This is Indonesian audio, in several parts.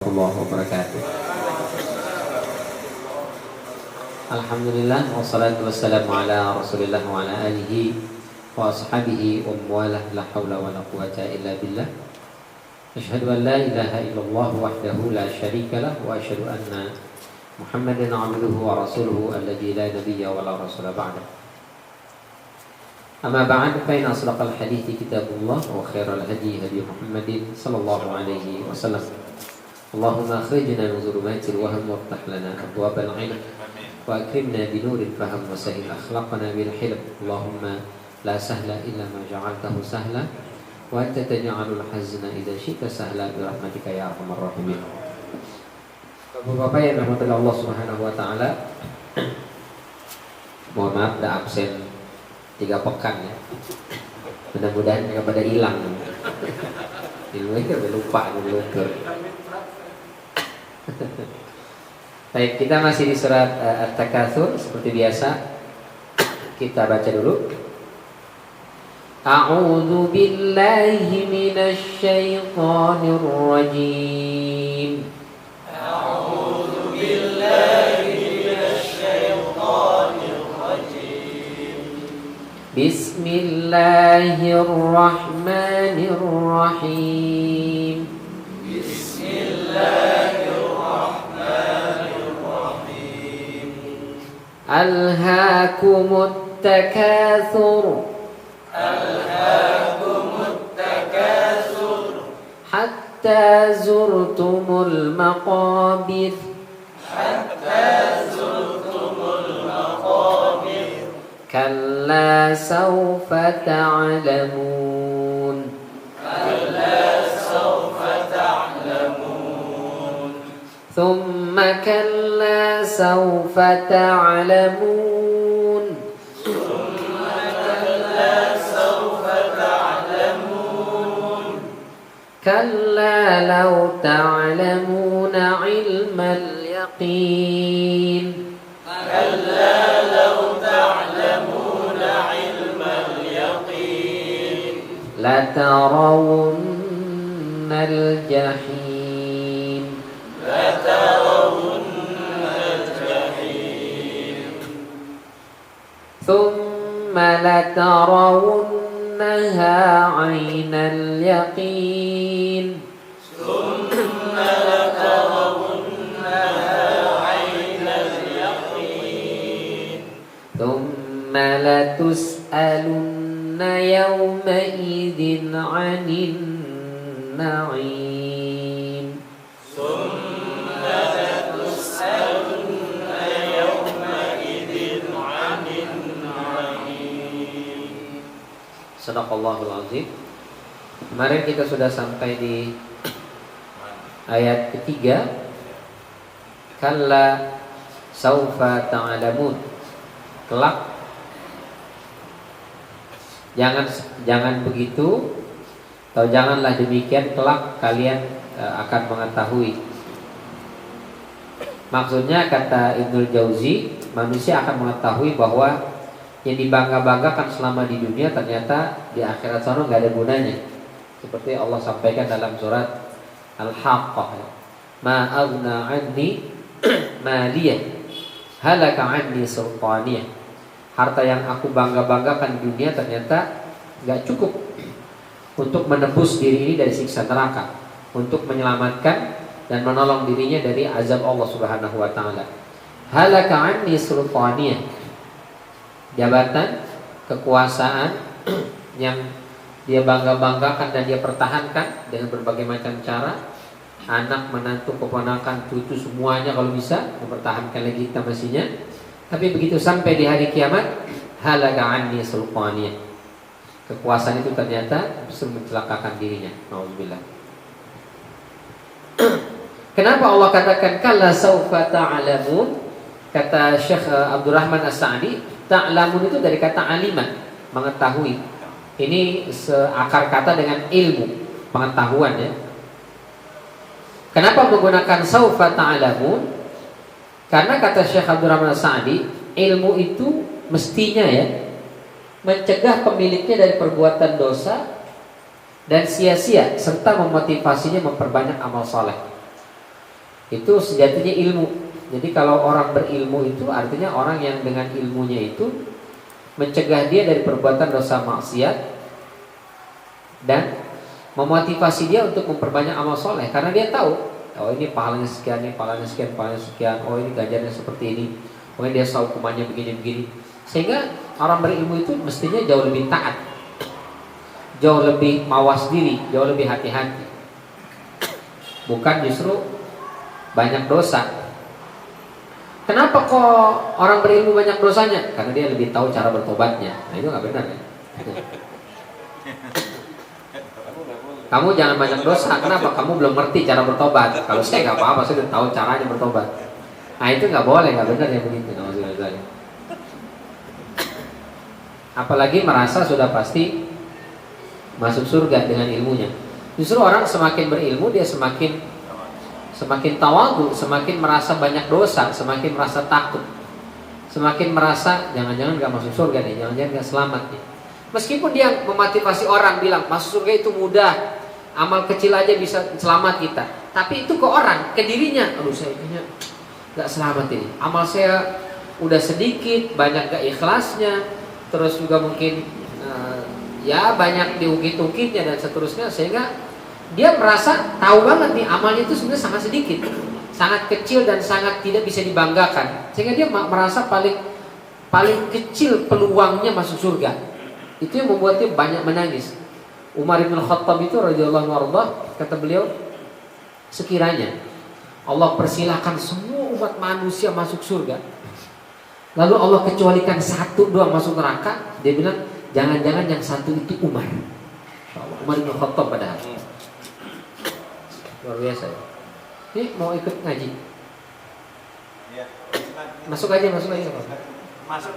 warahmatullahi wabarakatuh. Alhamdulillah wassalatu wassalamu ala Rasulillah wa ala alihi wa ashabihi wa mawalah, la haula wa la quwwata illa billah. Asyhadu an la ilaha illallah wahdahu la syarika lah wa asyhadu anna Muhammadan abduhu wa rasuluhu alladzi la nabiyya wa la rasula ba'da. Amma ba'd, fa inna asdaqal hadithi kitabullah wa khairal hadi hadi Muhammadin sallallahu alaihi wasallam. Allahumma akhrijna min dhulumatil wahm waftah lana abwabal ilm wa akrimna bi nuril fahm wa sahhil akhlaqana bil hilm. Allahumma la sahla illa ma ja'altahu sahla wa anta taj'alul hazna idza syi'ta sahla bi rahmatika ya arhamar rahimin. Bapak-bapak yang dirahmati Allah Subhanahu wa taala, mohon maaf dah absen 3 pekan ya. Mudah-mudahan nggak pada hilang. Ilmunya udah lupa dulu. Baik, kita masih di surat At-Takatsur seperti biasa. Kita baca dulu. A'udzu billahi minasy syaithanir rajim. A'udzu billahi minasy syaithanir rajim. Bismillahirrahmanirrahim. Bismillahirrahmanirrahim. Alhaakumut takatsur. Alhaakumut takatsur. Hatta zurtumul maqabir. Hatta zurtumul maqabir. Kalla sawfa ta'lamun. Kalla sawfa ta'lamun. Thumma kalla sawfa ta'lamun. Thumma kalla sawfa ta'lamun. Kalla law ta'lamuna ilmal yaqin. Kalla law ta'lamuna ilmal yaqin. Latarawunnal jahim. Latarawunnal jahim. Thumma latarawunnaha 'ainal yaqin. Thumma latarawunnaha 'ainal yaqin. Thumma latus'alunna yawma idzin 'anil na'im. Thumma latus'alunna yawma idzin 'anil na'im. Shadaqallahul azim. Kemarin kita sudah sampai di ayat ketiga. Kalla saufa ta'lamun. Kelak jangan begitu, atau janganlah demikian, kelak kalian akan mengetahui. Maksudnya kata Ibnul Jauzi, manusia akan mengetahui bahwa yang dibangga-banggakan selama di dunia ternyata di akhirat sana nggak ada gunanya. Seperti Allah sampaikan dalam surat Al-Haqqah, ma aghna anni maliyah halaka anni sultaniyah. Harta yang aku bangga-banggakan di dunia ternyata nggak cukup untuk menebus diri ini dari siksa neraka, untuk menyelamatkan dan menolong dirinya dari azab Allah Subhanahu wa taala. Halaka anni sultaniyah, jabatan, kekuasaan yang dia bangga-banggakan dan dia pertahankan dengan berbagai macam cara. Anak, menantu, keponakan, cucu, semuanya kalau bisa mempertahankan legitimasinya. Tapi begitu sampai di hari kiamat, halaka anni sultaniyah, kekuasaan itu ternyata bisa mencelakakan dirinya. Nauzubillah. Kenapa Allah katakan kalla saufa ta'lamun? Kata Syekh Abdurrahman As-Sa'di, ta'lamun itu dari kata aliman, mengetahui. Ini seakar kata dengan ilmu, pengetahuan ya. Kenapa menggunakan saufa ta'lamun? Karena kata Syekh Abdurrahman As-Sa'di, ilmu itu mestinya ya mencegah pemiliknya dari perbuatan dosa dan sia-sia, serta memotivasinya memperbanyak amal saleh. Itu sejatinya ilmu. Jadi kalau orang berilmu itu artinya orang yang dengan ilmunya itu mencegah dia dari perbuatan dosa maksiat dan memotivasi dia untuk memperbanyak amal soleh. Karena dia tahu, oh ini pahalanya sekian, ini pahalanya sekian, pahalanya sekian, oh ini ganjarannya seperti ini, mungkin dia tahu hukumannya begini-begini. Sehingga orang berilmu itu mestinya jauh lebih taat, jauh lebih mawas diri, jauh lebih hati-hati. Bukan justru banyak dosa. Kenapa kok orang berilmu banyak dosanya? Karena dia lebih tahu cara bertobatnya. Nah itu nggak benar ya. Kamu jangan banyak dosa. Kenapa? Kamu belum ngerti cara bertobat. Kalau saya nggak apa-apa, saya udah tahu caranya bertobat. Nah itu nggak boleh, nggak benar yang begitu. Apalagi merasa sudah pasti masuk surga dengan ilmunya. Justru orang semakin berilmu dia semakin tawadhu, semakin merasa banyak dosa, semakin merasa takut, semakin merasa jangan-jangan gak masuk surga nih, jangan-jangan gak selamat nih. Meskipun dia memotivasi orang bilang masuk surga itu mudah, amal kecil aja bisa selamat kita, tapi itu ke orang, ke dirinya, aduh saya kayaknya gak selamat ini, amal saya udah sedikit, banyak gak ikhlasnya, terus juga mungkin ya banyak diungkit-ungkitnya dan seterusnya, sehingga dia merasa tahu banget nih amalnya itu sebenarnya sangat sedikit, sangat kecil dan sangat tidak bisa dibanggakan, sehingga dia merasa paling kecil peluangnya masuk surga. Itu yang membuat dia banyak menangis. Umar bin Khattab itu radhiyallahu anhu, kata beliau, sekiranya Allah persilahkan semua umat manusia masuk surga, lalu Allah kecualikan satu doang masuk neraka, dia bilang jangan-jangan yang satu itu Umar bin Khattab padahal. Luar biasa ya. Ini mau ikut ngaji? Ya, masuk aja. Masuk.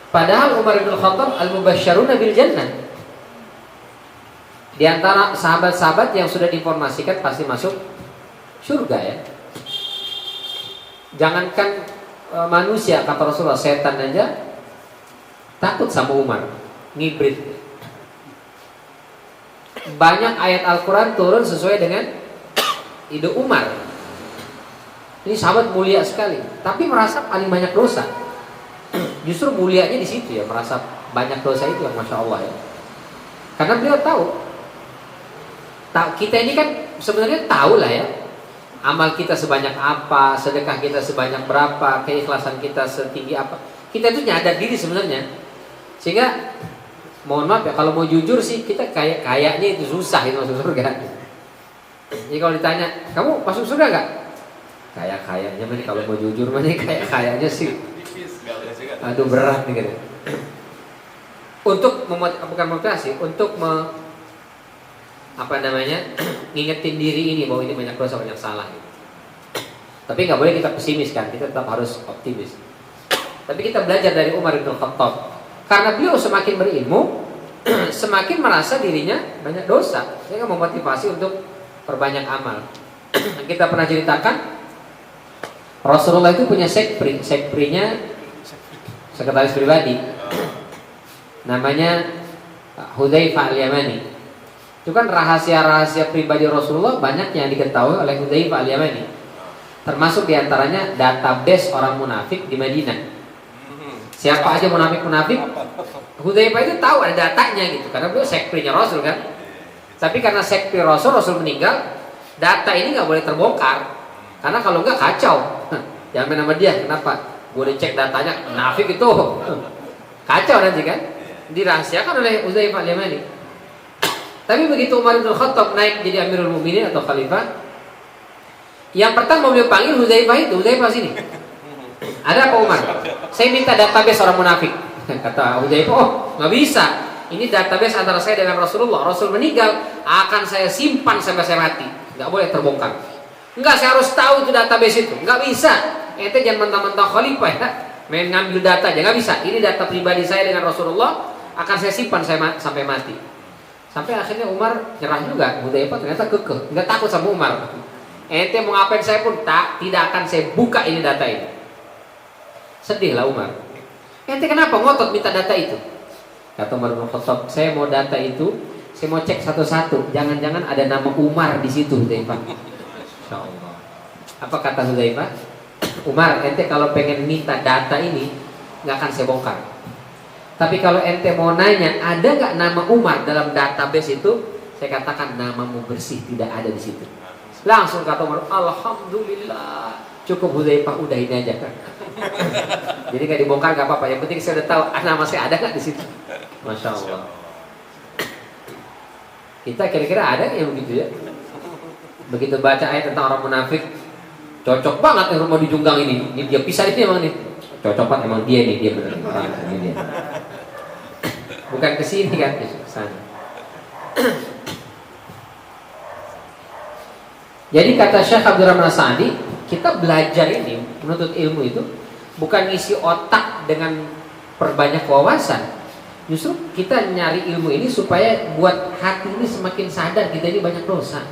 Padahal Umar bin Khattab al-mubasysyaruna bil jannah. Di antara sahabat-sahabat yang sudah diinformasikan pasti masuk surga ya. Jangankan manusia, kata Rasulullah, setan aja takut sama Umar, ngibrit. Banyak ayat Al-Quran turun sesuai dengan ide Umar. Ini sahabat mulia sekali, tapi merasa paling banyak dosa. Justru mulianya di situ ya, merasa banyak dosa itu yang masya Allah ya. Karena beliau tahu, kita ini kan sebenarnya tahu lah ya, amal kita sebanyak apa, sedekah kita sebanyak berapa, keikhlasan kita setinggi apa. Kita itu nyadar diri sebenarnya. Sehingga mohon maaf ya, kalau mau jujur sih kita kayaknya itu susah itu masuk surga. Jadi kalau ditanya, kamu masuk surga gak? Kayaknya nih kalau mau jujur kayaknya sih. Aduh berat nih gitu. Untuk bukan motivasi, untuk ngingetin diri ini bahwa ini banyak dosa, banyak salah gitu. Tapi nggak boleh kita pesimis kan, kita tetap harus optimis. Tapi kita belajar dari Umar bin Khattab, karena beliau semakin berilmu semakin merasa dirinya banyak dosa, sehingga memotivasi untuk perbanyak amal. Kita pernah ceritakan Rasulullah itu punya sekprinya sekretaris pribadi namanya Hudzaifah al-Yamani. Itu kan rahasia-rahasia pribadi Rasulullah banyak yang diketahui oleh Hudzaifah al-Yamani. Termasuk diantaranya database orang munafik di Madinah. Siapa aja munafik-munafik, Hudzaifah itu tahu, ada datanya gitu. Karena beliau sekprinya Rasul kan. Tapi karena sekpri Rasul meninggal, data ini nggak boleh terbongkar. Karena kalau nggak kacau. Jangan main nama dia, kenapa? Gue cek datanya, munafik itu kacau nanti kan. Dirahasiakan oleh Hudzaifah al-Yamani. Tapi begitu Umar bin Khattab naik jadi Amirul Mukminin atau Khalifah, yang pertama beliau panggil Hudzaifah sini. Ada apa Umar? Saya minta database orang munafik. Kata Hudzaifah, oh nggak bisa. Ini database antara saya dengan Rasulullah. Rasul meninggal, akan saya simpan sampai saya mati. Nggak boleh terbongkar. Enggak, saya harus tahu itu database itu. Nggak bisa. Ente jangan mentah-mentah Khalifah ya, main ngambil data aja, nggak bisa. Ini data pribadi saya dengan Rasulullah, akan saya simpan sampai mati. Sampai akhirnya Umar nyerah juga. Hudzaifah ternyata kekeh, nggak takut sama Umar. Ente mau ngapain saya pun tidak akan saya buka ini data ini. Sedihlah Umar. Ente kenapa ngotot minta data itu? Kata Umar bin Khattab, saya mau data itu, saya mau cek satu-satu. Jangan-jangan ada nama Umar di situ, Hudzaifah. Insyaallah. Apa kata Hudzaifah? Umar, ente kalau pengen minta data ini, nggak akan saya bongkar. Tapi kalau ente mau nanya, ada nggak nama Umar dalam database itu? Saya katakan namamu bersih, tidak ada di situ. Langsung kata Umar, alhamdulillah. Cukup Hudzaifah, udah ini aja kan. Jadi nggak dibongkar nggak apa-apa. Yang penting saya udah tahu nama saya ada nggak di situ. Masya Allah. Kita kira-kira ada yang begitu ya. Begitu baca ayat tentang orang munafik, cocok banget yang rumah di Junggang ini. Ini dia pisah itu emang nih. Cocok banget emang dia nih, dia benar orang ini dia. Bukan ke sini kan, ke sana. Jadi kata Syekh Abdurrahman As-Sa'di, kita belajar ini, menuntut ilmu itu bukan ngisi otak dengan perbanyak wawasan. Justru kita nyari ilmu ini supaya buat hati ini semakin sadar kita ini banyak dosa,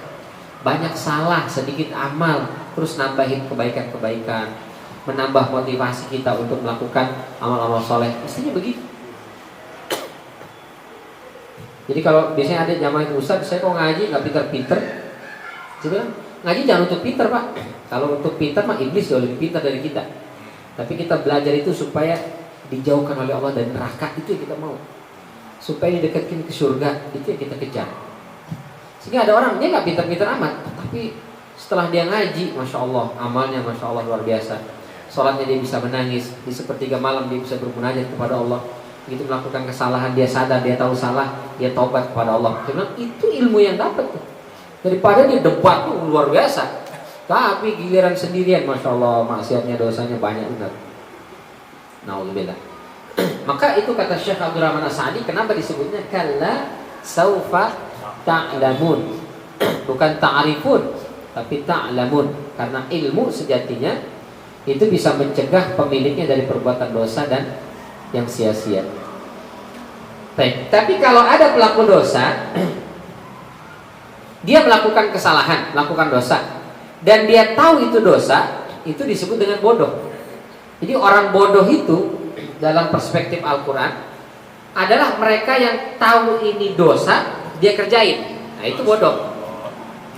banyak salah, sedikit amal, terus nambahin kebaikan-kebaikan, menambah motivasi kita untuk melakukan amal-amal soleh. Mestinya begitu. Jadi kalau biasanya ada jamaah Ustaz, saya kok ngaji nggak pinter-pinter, saya bilang ngaji jangan untuk pinter Pak. Kalau untuk pinter mah iblis jauh lebih pintar dari kita. Tapi kita belajar itu supaya dijauhkan oleh Allah dari neraka, itu yang kita mau. Supaya didekatkan ke surga, itu yang kita kejar. Sehingga ada orang dia nggak pinter-pinter amat, tapi setelah dia ngaji, masya Allah, amalnya masya Allah luar biasa. Sholatnya dia bisa menangis, di sepertiga malam dia bisa bermunajat kepada Allah. Begitu melakukan kesalahan dia sadar, dia tahu salah, dia taubat kepada Allah. Dia bilang itu ilmu yang dapat tuh. Daripada dia debat tuh luar biasa. Tapi giliran sendirian, masya Allah, maksiatnya dosanya banyak benar. Nauzubillah. Maka itu kata Syekh Abdurrahman As-Sa'di, kenapa disebutnya kalla saufa ta'lamun. Bukan ta'rifun, tapi ta'lamun. Karena ilmu sejatinya itu bisa mencegah pemiliknya dari perbuatan dosa dan yang sia-sia. Baik, tapi kalau ada pelaku dosa, dia melakukan kesalahan, melakukan dosa, dan dia tahu itu dosa, itu disebut dengan bodoh. Jadi orang bodoh itu dalam perspektif Al-Quran adalah mereka yang tahu ini dosa, dia kerjain. Nah itu bodoh.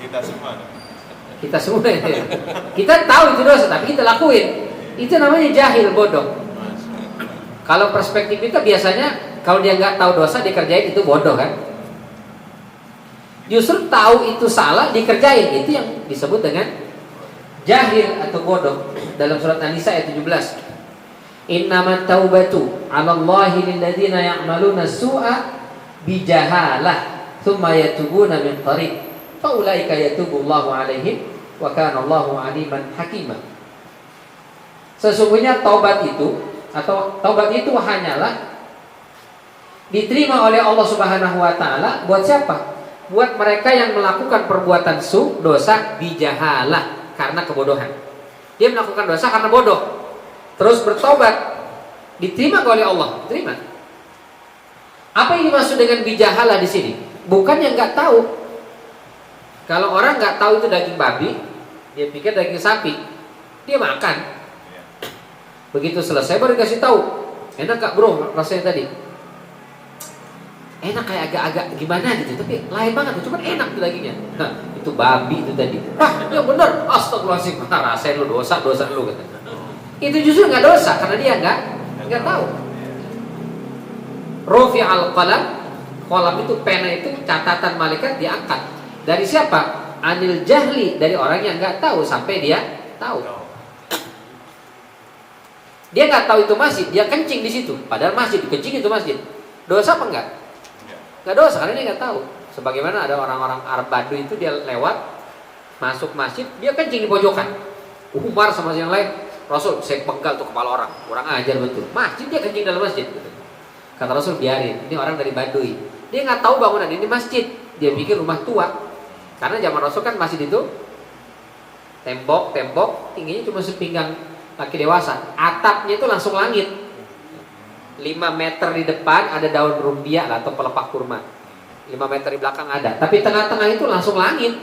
Kita semua. Kita semua ya. Kita tahu itu dosa, tapi kita lakuin. Itu namanya jahil, bodoh. Kalau perspektif kita biasanya kalau dia nggak tahu dosa, dia kerjain, itu bodoh kan. Justru tahu itu salah, dikerjain, itu yang disebut dengan jahil atau bodoh. Dalam surat An-Nisa ayat 17, innamat taubatu 'ala Allahi lil ladzina ya'maluna as-su'a bijahalah tsumma yatubuna min qarib fa ulaika yatubullahu 'alaihim wa kana Allahu 'aliman hakima. Sesungguhnya taubat itu hanyalah diterima oleh Allah Subhanahu wa taala buat siapa? Buat mereka yang melakukan perbuatan dosa bijahalah, karena kebodohan. Dia melakukan dosa karena bodoh, terus bertobat, diterima oleh Allah, terima. Apa yang dimaksud dengan bijahalah di sini? Bukan yang nggak tahu. Kalau orang nggak tahu itu daging babi, dia pikir daging sapi, dia makan. Begitu selesai baru dikasih tahu, enak gak bro rasanya tadi? Enak, kayak agak-agak gimana gitu, tapi lain banget, cuma enak tuh dagingnya. Nah, itu babi itu tadi. Ah, ya benar. Astagfirullahaladzim, rasain lu dosa lu kata. Itu justru nggak dosa karena dia nggak tahu. Rufi'al qalam itu pena itu catatan malaikat diangkat. Dari siapa? Anil jahli, dari orang yang nggak tahu sampai dia tahu. Dia nggak tahu itu masjid, dia kencing di situ. Padahal masjid, kencing itu masjid. Dosa apa enggak? Nggak dosa karena dia nggak tahu. Sebagaimana ada orang-orang Arab Badui itu, dia lewat masuk masjid, dia kencing di pojokan. Umar sama yang lain, Rasul, saya penggal tuh kepala orang, kurang ajar betul. Masjid dia kencing dalam masjid. Kata Rasul, biarin, ini orang dari Badui. Dia nggak tahu bangunan ini masjid, dia pikir rumah tua. Karena zaman Rasul kan masjid itu tembok tingginya cuma sepinggang laki dewasa, atapnya itu langsung langit. 5 meter di depan ada daun rumbia atau pelepah kurma, 5 meter di belakang ada, tapi tengah-tengah itu langsung langit.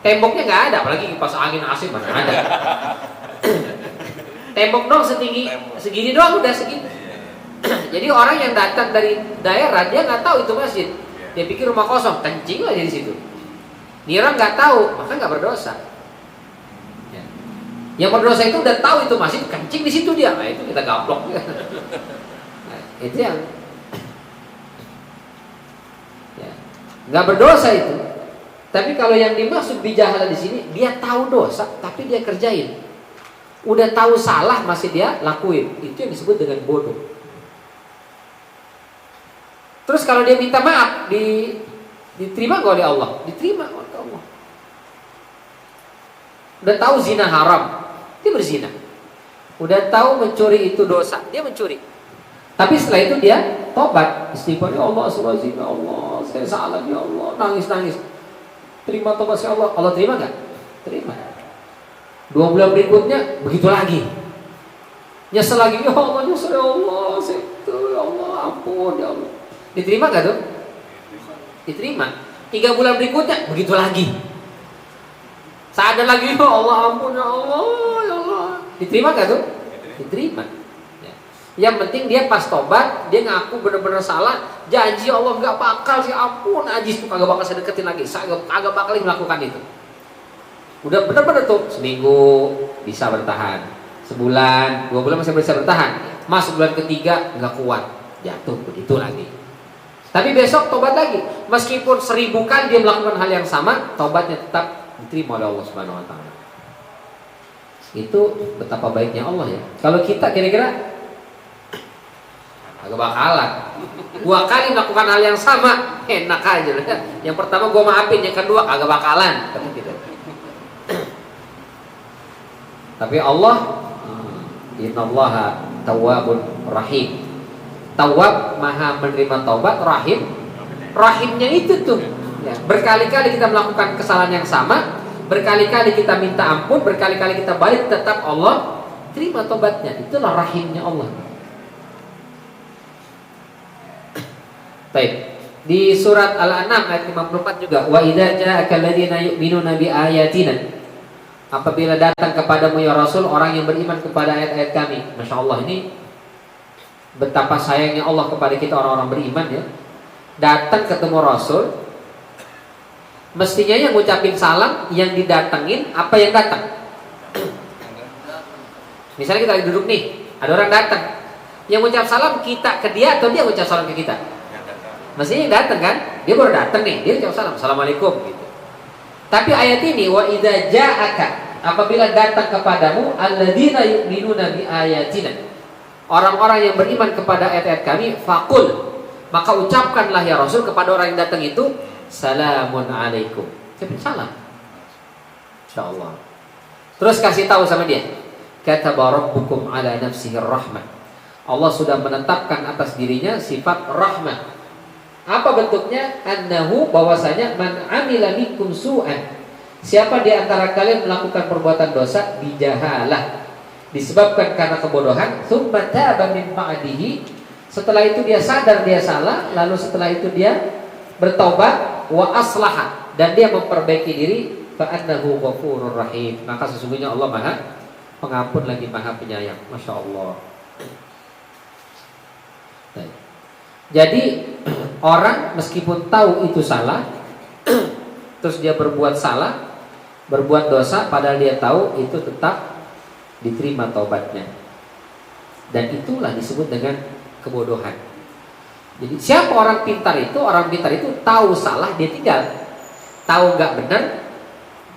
Temboknya nggak ada, apalagi kipas angin AC mana ada. Tembok dong setinggi segini doang, udah segini. Jadi orang yang datang dari daerah dia nggak tahu itu masjid. Dia pikir rumah kosong, kencing aja di situ. Dia orang nggak tahu, maka nggak berdosa. Ya. Yang berdosa itu udah tahu itu masjid, kencing di situ dia. Nah, itu kita gaplok. Nah, itu yang ya. Nggak berdosa itu. Tapi kalau yang dimaksud bijahala di sini, dia tahu dosa, tapi dia kerjain. Udah tahu salah masih dia lakuin. Itu yang disebut dengan bodoh. Terus kalau dia minta maaf, diterima nggak oleh Allah? Diterima oleh Allah. Udah tahu zina haram, dia berzina. Udah tahu mencuri itu dosa, dia mencuri. Tapi setelah itu dia tobat, istighfar, ya Allah, astagfirullahaladzim, ya Allah, saya salah, ya Allah, nangis. Terima tobat ya Allah. Allah terima nggak? Terima. 2 bulan berikutnya begitu lagi. Nyesel lagi, ya Allah, nyesel ya Allah, ya Allah, ampun ya Allah. Diterima gak tuh? Diterima. 3 bulan berikutnya begitu lagi. Sadar lagi, ya Allah, ampun ya Allah, ya Allah. Diterima gak tuh? Diterima. Ya. Yang penting dia pas tobat, dia ngaku benar-benar salah, janji Allah nggak bakal sih, ampun, ajis tuh kagak bakal saya deketin lagi, saya kagak bakal melakukan itu. Udah benar-benar tuh seminggu bisa bertahan, sebulan, 2 bulan masih bisa bertahan, masuk bulan ketiga nggak kuat, jatuh begitu lagi. Tapi besok tobat lagi, meskipun 1000 kali dia melakukan hal yang sama, tobatnya tetap diterima oleh Allah Subhanahu Wa Taala. Itu betapa baiknya Allah ya. Kalau kita kira-kira agak bakalan 2 kali melakukan hal yang sama, enak aja. Yang pertama gue maafin, yang kedua agak bakalan. Tapi Allah, innallaha tawwabun rahim. Tawab maha menerima taubat, rahimnya itu tuh ya, berkali-kali kita melakukan kesalahan yang sama, berkali-kali kita minta ampun, berkali-kali kita balik, tetap Allah terima taubatnya. Itulah rahimnya Allah. Baik. Di surat Al-An'am ayat 54 juga, wa idza ja'aka alladziina yu'minuuna bi ayatina, apabila datang kepadamu ya Rasul orang yang beriman kepada ayat-ayat kami. Masya Allah, ini betapa sayangnya Allah kepada kita orang-orang beriman ya. Datang ketemu Rasul, mestinya yang ngucapin salam, yang didatengin apa yang datang. Misalnya kita lagi duduk nih, ada orang datang, yang ngucap salam kita ke dia atau dia ngucap salam ke kita? Mestinya yang datang kan, dia baru datang nih, dia ucap salam, assalamualaikum gitu. Tapi ayat ini, wa idza ja'aka, apabila datang kepadamu alladzina yu'minuna bi ayatina, orang-orang yang beriman kepada ayat-ayat kami, faqul, maka ucapkanlah ya Rasul kepada orang yang datang itu, salamun alaikum, ucapin salam, insyaallah. Terus kasih tahu sama dia, kataba rabbukum ala nafsihi rahmah, Allah sudah menetapkan atas dirinya sifat rahmah. Apa bentuknya? Annahu, bahwasanya man amila minkum su'an, siapa di antara kalian melakukan perbuatan dosa bijahalah, disebabkan karena kebodohan, tsumma taba min ba'dihi, setelah itu dia sadar dia salah, lalu setelah itu dia bertaubat, wa aslaha, dan dia memperbaiki diri, fa annahu ghafurur rahim, maka sesungguhnya Allah Maha Pengampun lagi Maha Penyayang. Masya Allah. Jadi orang meskipun tahu itu salah, terus dia berbuat salah, berbuat dosa, padahal dia tahu, itu tetap diterima taubatnya. Dan itulah disebut dengan kebodohan. Jadi siapa orang pintar itu? Orang pintar itu tahu salah, dia tinggal. Tahu nggak benar,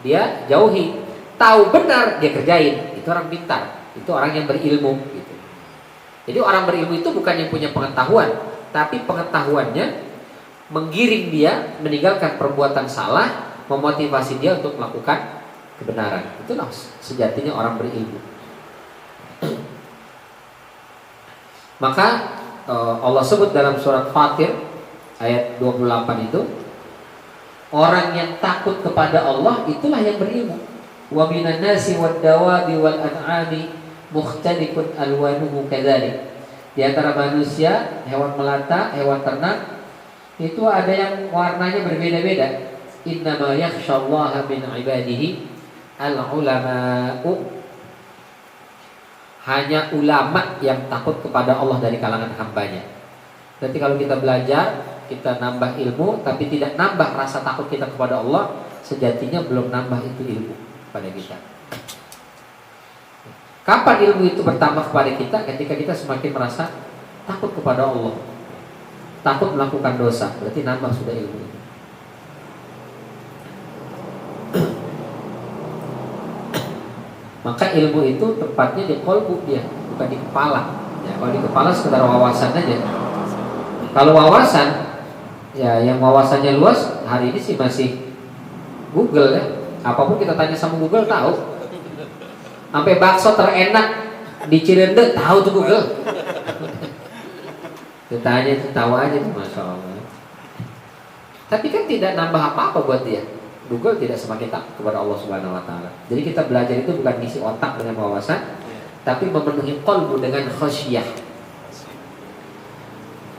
dia jauhi. Tahu benar, dia kerjain. Itu orang pintar. Itu orang yang berilmu gitu. Jadi orang berilmu itu bukan yang punya pengetahuan, tapi pengetahuannya menggiring dia meninggalkan perbuatan salah, memotivasi dia untuk melakukan kebenaran. Itulah sejatinya orang berilmu. Maka Allah sebut dalam surat Fatir ayat 28 itu, orang yang takut kepada Allah itulah yang berilmu. Wa minan nasi wad dawabi wal an'ami mukhtalifun alwanuhu kadzalik. Di antara manusia, hewan melata, hewan ternak, itu ada yang warnanya berbeda-beda. Innama yakhshallaha min ibadihi al-ulama'u. hanya ulama yang takut kepada Allah dari kalangan hambanya. Berarti kalau kita belajar, kita nambah ilmu, tapi tidak nambah rasa takut kita kepada Allah, sejatinya belum nambah itu ilmu pada kita. Kapan ilmu itu bertambah kepada kita? Ketika kita semakin merasa takut kepada Allah, takut melakukan dosa, berarti nambah sudah ilmu itu. Maka ilmu itu tepatnya di kolbu dia, bukan di kepala. Ya, kalau di kepala sekedar wawasan aja. Kalau wawasan, ya yang wawasannya luas, hari ini sih masih Google ya. Apapun kita tanya sama Google tahu. Sampai bakso terenak di Cirende tahu tuh Google. Kita tanya itu tahu aja tuh, masya Allah. Tapi kan tidak nambah apa-apa buat dia. Google tidak semakin takut kepada Allah Subhanahu Wa Taala. Jadi kita belajar itu bukan ngisi otak dengan wawasan, tapi memenuhi qalbu dengan khasyah.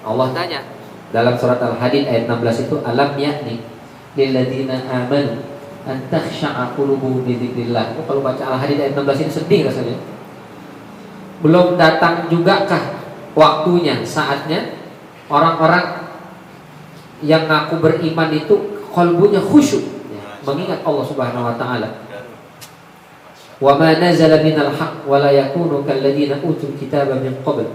Allah tanya dalam surat Al-Hadid ayat 16 itu, alam ya'ni lilladzina amanu an takhsha'a qulubuhum bi dzikrillah. Kalau baca Al-Hadid ayat 16 ini sedih rasanya. Belum datang jugakah waktunya, saatnya orang-orang yang ngaku beriman itu qalbunya khusyuk, mengingat Allah Subhanahu Wa Taala. Wa ma nazala minal haqq wa la yakunu kalladzina utul kitaba min qabl.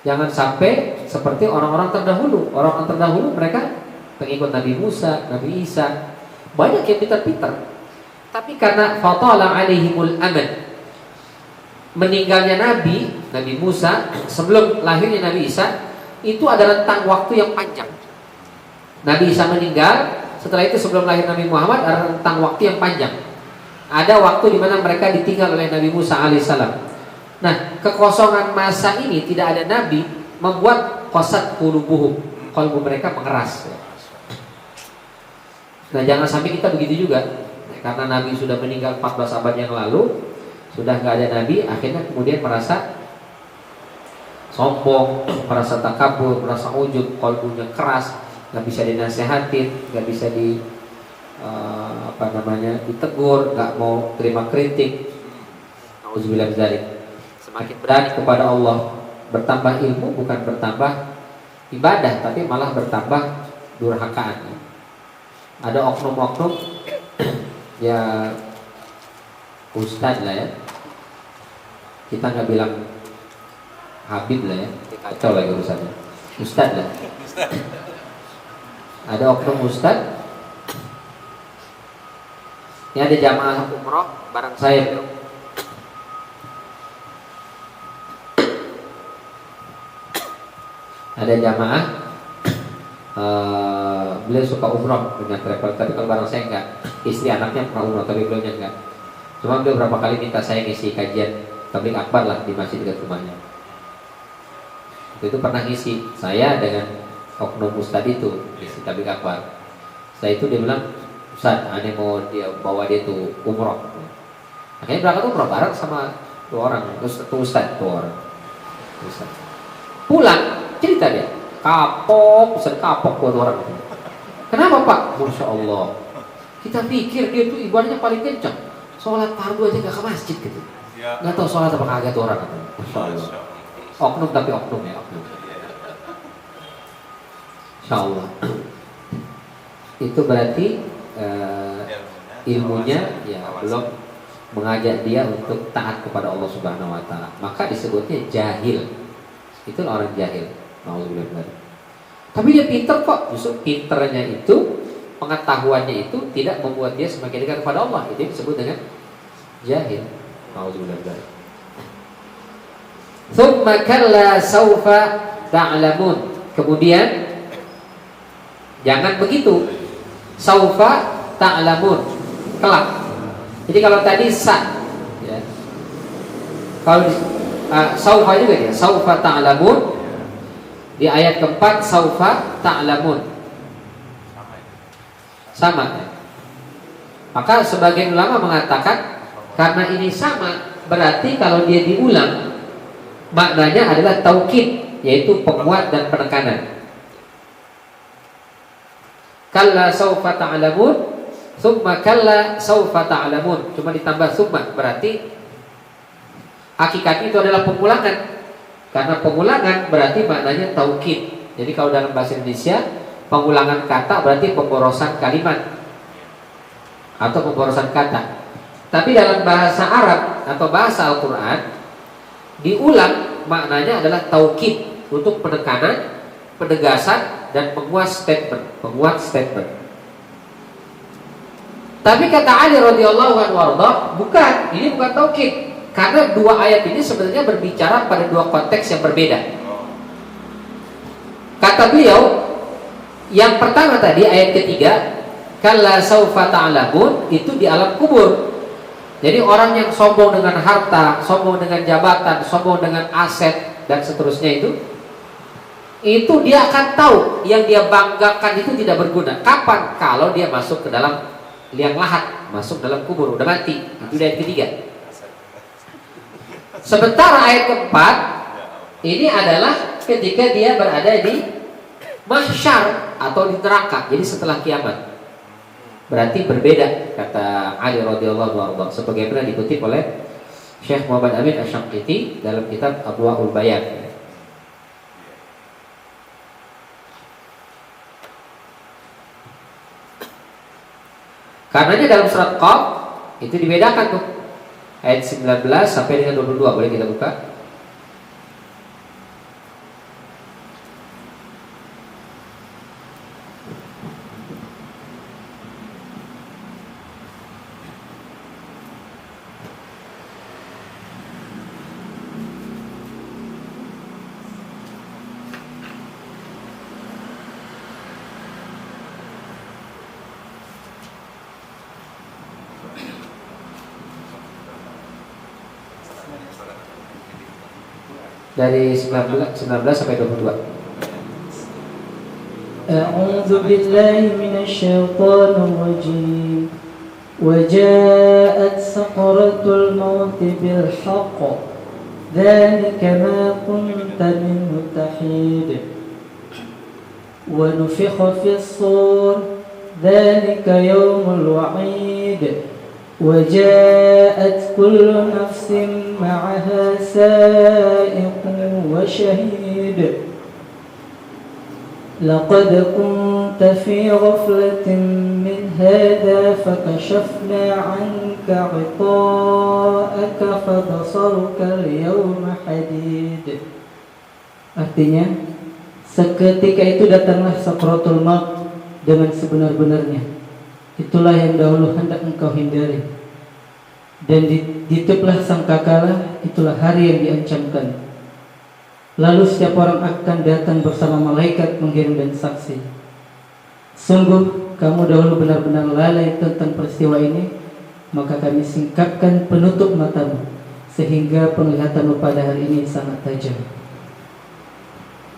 Jangan sampai seperti orang-orang terdahulu. Orang-orang terdahulu mereka pengikut Nabi Musa, Nabi Isa, banyak yang pintar-pintar. Tapi karena fatala alaihimul amad, meninggalnya Nabi Musa sebelum lahirnya Nabi Isa, itu ada rentang waktu yang panjang. Nabi Isa meninggal, setelah itu sebelum lahir Nabi Muhammad ada rentang waktu yang panjang. Ada waktu di mana mereka ditinggal oleh Nabi Musa alaihissalam. Nah, kekosongan masa ini tidak ada Nabi membuat qasat qulubuhum, qalbu mereka mengeras. Nah, jangan sampai kita begitu juga. Karena Nabi sudah meninggal 14 abad yang lalu, sudah nggak ada Nabi, akhirnya kemudian merasa sombong, merasa takabur, merasa ujub, qalbunya keras, nggak bisa dinasehatin, nggak bisa ditegur, nggak mau terima kritik. Auzubillah min dzalik. Semakin berani kepada Allah, bertambah ilmu bukan bertambah ibadah, tapi malah bertambah durhakaan. Ada oknum-oknum ya ustadz lah ya, kita nggak bilang Habib lah ya, kacau lagi urusannya, ustadz lah. Ada oknum ustadz. Ini ada jamaah umroh bareng saya. Ada jamaah, beliau suka umroh dengan travel, tapi kalau bareng saya enggak. Istri anaknya pernah umroh, tapi beliau enggak. Cuma beliau berapa kali minta saya ngisi kajian tabligh akbar lah di masjid dekat rumahnya. Itu pernah ngisi saya dengan oknum ustadz itu ngisi tabligh akbar. Setelah itu dia bilang, Ustaz, aneh mau dia bawa dia tuh umroh. Akhirnya berangkat umroh bareng sama dua orang, terus ustadz dua orang. Ustadz. Pulang cerita dia, kapok, Ustaz kapok buat orang. Kenapa Pak? Masya Allah. Kita pikir dia tuh ibadahnya paling kencang, sholat fardu aja gak ke masjid gitu. Gak tahu sholat apa kagak tuh orang. Masya Allah. Oknum tapi oknum ya, oknum. Masya Allah. Itu berarti ilmunya ya belum mengajak dia untuk taat kepada Allah Subhanahu Wa Taala. Maka disebutnya jahil. Itu orang jahil. Tapi dia pintar kok. Justru pinternya itu, pengetahuannya itu tidak membuat dia semakin dekat kepada Allah. Itu disebut dengan jahil. Tsumma kalla saufa ta'lamun. Kemudian jangan begitu. Saufa ta'lamun, kelak. Jadi kalau tadi ya. Kalau saufa juga dia, saufa ta'lamun. Di ayat keempat saufa ta'lamun. Sama ya. Maka sebagian ulama mengatakan karena ini sama, berarti kalau dia diulang maknanya adalah taukid, yaitu penguat dan penekanan. Kalla saufa ta'lamun, summa kalla saufa ta'lamun. Cuma ditambah summa, berarti Hakikatnya itu adalah pengulangan. Karena pengulangan berarti maknanya taukid. Jadi kalau dalam bahasa Indonesia, pengulangan kata berarti pemborosan kalimat atau pemborosan kata. Tapi dalam bahasa Arab atau bahasa Al-Quran, diulang maknanya adalah taukid, untuk penekanan, penegasan, dan penguat statement. Tapi kata Ali radhiyallahu anhu, bukan, ini bukan taukid, karena dua ayat ini sebenarnya berbicara pada dua konteks yang berbeda. Kata beliau, yang pertama tadi ayat ketiga, kalla saufa ta'lamun, itu di alam kubur. Jadi orang yang sombong dengan harta, sombong dengan jabatan, sombong dengan aset dan seterusnya itu dia akan tahu yang dia banggakan itu tidak berguna. Kapan? Kalau dia masuk ke dalam liang lahat, masuk dalam kubur, udah mati. Itu ayat ketiga. Sementara ayat keempat ini adalah ketika dia berada di mahsyar atau di neraka, jadi setelah kiamat. Berarti berbeda, kata Ali radhiyallahu anhu, sebagaimana dikutip oleh Syekh Muhammad Amin Asy-Syamqiti dalam kitab Adwaul Bayan. Karenanya dalam surat Qaf itu dibedakan tuh, ayat 19 sampai dengan 22, boleh kita buka? Dari 19 sampai 22. A'udzu billahi minasy syaithanir rajim. Wa ja'at sakratul maut bil haqq. Dzalika ma kunta minhu tahid. Wa nufikha fis sur. Dzalika yaumul wa'id. وجاءت كل نفس معها سائق وشهيد لقد كنت في غفلة من هذا فكشفنا عنك غطاءك فبصرك اليوم حديد. Artinya, seketika itu datanglah sakratul maut dengan sebenar-benarnya. Itulah yang dahulu hendak engkau hindari. Dan ditutuplah sangkakala, itulah hari yang diancamkan. Lalu setiap orang akan datang bersama malaikat penggiring dan saksi. Sungguh kamu dahulu benar-benar lalai tentang peristiwa ini, maka kami singkapkan penutup matamu, sehingga penglihatanmu pada hari ini sangat tajam.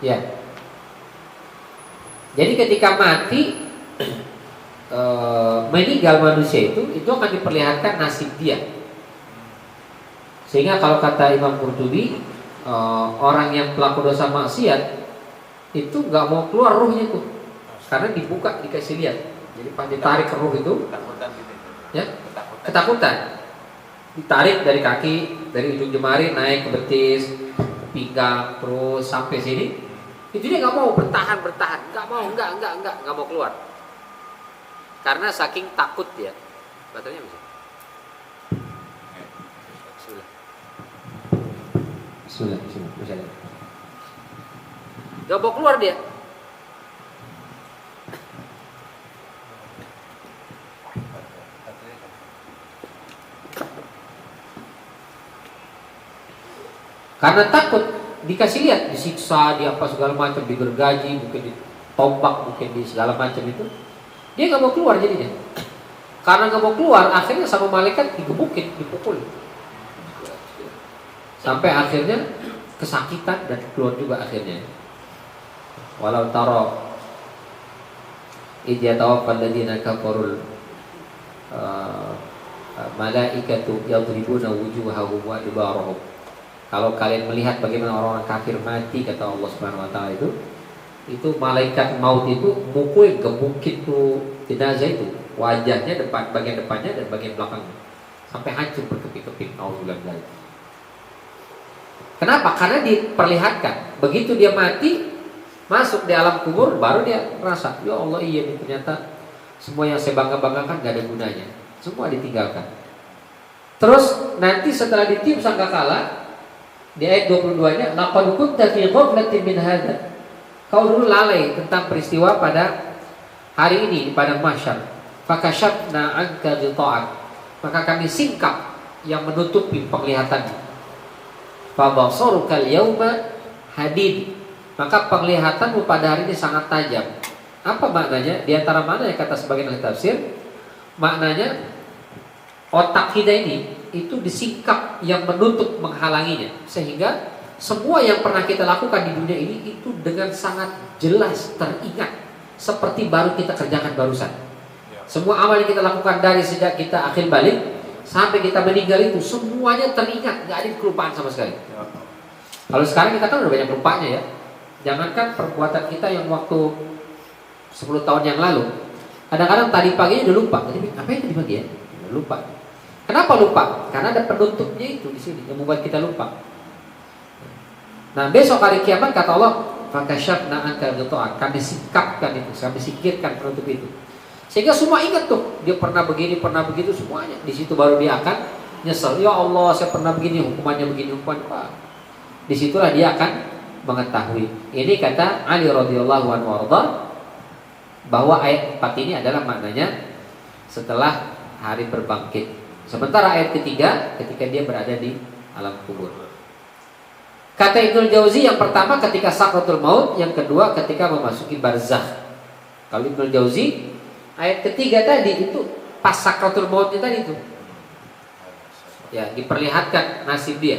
Ya. Jadi ketika mati, meninggal manusia itu akan diperlihatkan nasib dia. Sehingga kalau kata Imam Qurtubi, orang yang pelaku dosa maksiat itu nggak mau keluar ruhnya tuh, karena dibuka, dikasih lihat. Jadi pas ditarik ke ruh itu, ya, ketakutan. Ditarik dari kaki, dari ujung jemari naik ke betis, pinggang, terus sampai sini. Itu dia nggak mau bertahan, nggak mau keluar. Karena saking takut dia. Baterainya bisa. Bismillah. Bisa. Gak mau keluar dia. Karena takut, dikasih lihat, disiksa, di apa segala macam, digergaji, mungkin ditombak, mungkin di segala macam itu. Dia nggak mau keluar jadinya. Karena nggak mau keluar, akhirnya sama malaikat digebukin, dipukul. Sampai akhirnya kesakitan dan keluar juga akhirnya. Walau taro idza tawaffal ladina kafarul malaikatu yadribuna wujuhahum wa adbarahum. Kalau kalian melihat bagaimana orang-orang kafir mati, kata Allah Subhanahu wa taala, itu malaikat maut itu mukul, gebukin tuh jenazah itu, wajahnya bagian depannya dan bagian belakangnya, sampai hancur berkeping-keping. Auzubillah. Kenapa? Karena diperlihatkan. Begitu dia mati, masuk di alam kubur, baru dia merasa, ya Allah iya nih, ternyata semua yang saya bangga-banggakan gak ada gunanya. Semua ditinggalkan. Terus nanti setelah ditiup sangkakala, di ayat 22-nya, laqad kunta fi ghaflatin min hadza. Kau dulu lalai tentang peristiwa pada hari ini di padang mahsyar. Fakashafna 'anka ghita'ak. Maka kami singkap yang menutupi penglihatanmu. Fabasarukal yauma hadid. Maka penglihatanmu pada hari ini sangat tajam. Apa maknanya? Di antara mana yang kata sebagian ahli tafsir, maknanya otak kita ini itu disingkap yang menutup menghalanginya, sehingga semua yang pernah kita lakukan di dunia ini itu dengan sangat jelas teringat, seperti baru kita kerjakan barusan. Semua amal yang kita lakukan dari sejak kita akhir balik sampai kita meninggal itu semuanya teringat, nggak ada kelupaan sama sekali. Kalau sekarang kita kan udah banyak lupanya ya. Jangankan perbuatan kita yang waktu 10 tahun yang lalu, kadang-kadang tadi paginya udah lupa. Jadi apa yang tadi pagi ya? Udah lupa. Kenapa lupa? Karena ada penutupnya itu di sini yang membuat kita lupa. Nah besok hari kiamat kata Allah, fakashafna anka ghita'ak. Kami sikapkan itu, kami singkirkan penutup itu. Sehingga semua ingat tuh, dia pernah begini, pernah begitu, semuanya. Di situ baru dia akan nyesel. Ya Allah, saya pernah begini, hukumannya begini, hukumannya apa? Disitulah dia akan mengetahui. Ini kata Ali radhiyallahu anhu warda, bahwa ayat 4 ini adalah maknanya setelah hari berbangkit. Sementara ayat ketiga ketika dia berada di alam kubur. Kata Ibnu Jauzi, yang pertama ketika sakratul maut, yang kedua ketika memasuki barzakh. Kalau Ibnu Jauzi, ayat ketiga tadi itu pas sakratul mautnya tadi itu, ya diperlihatkan nasib dia.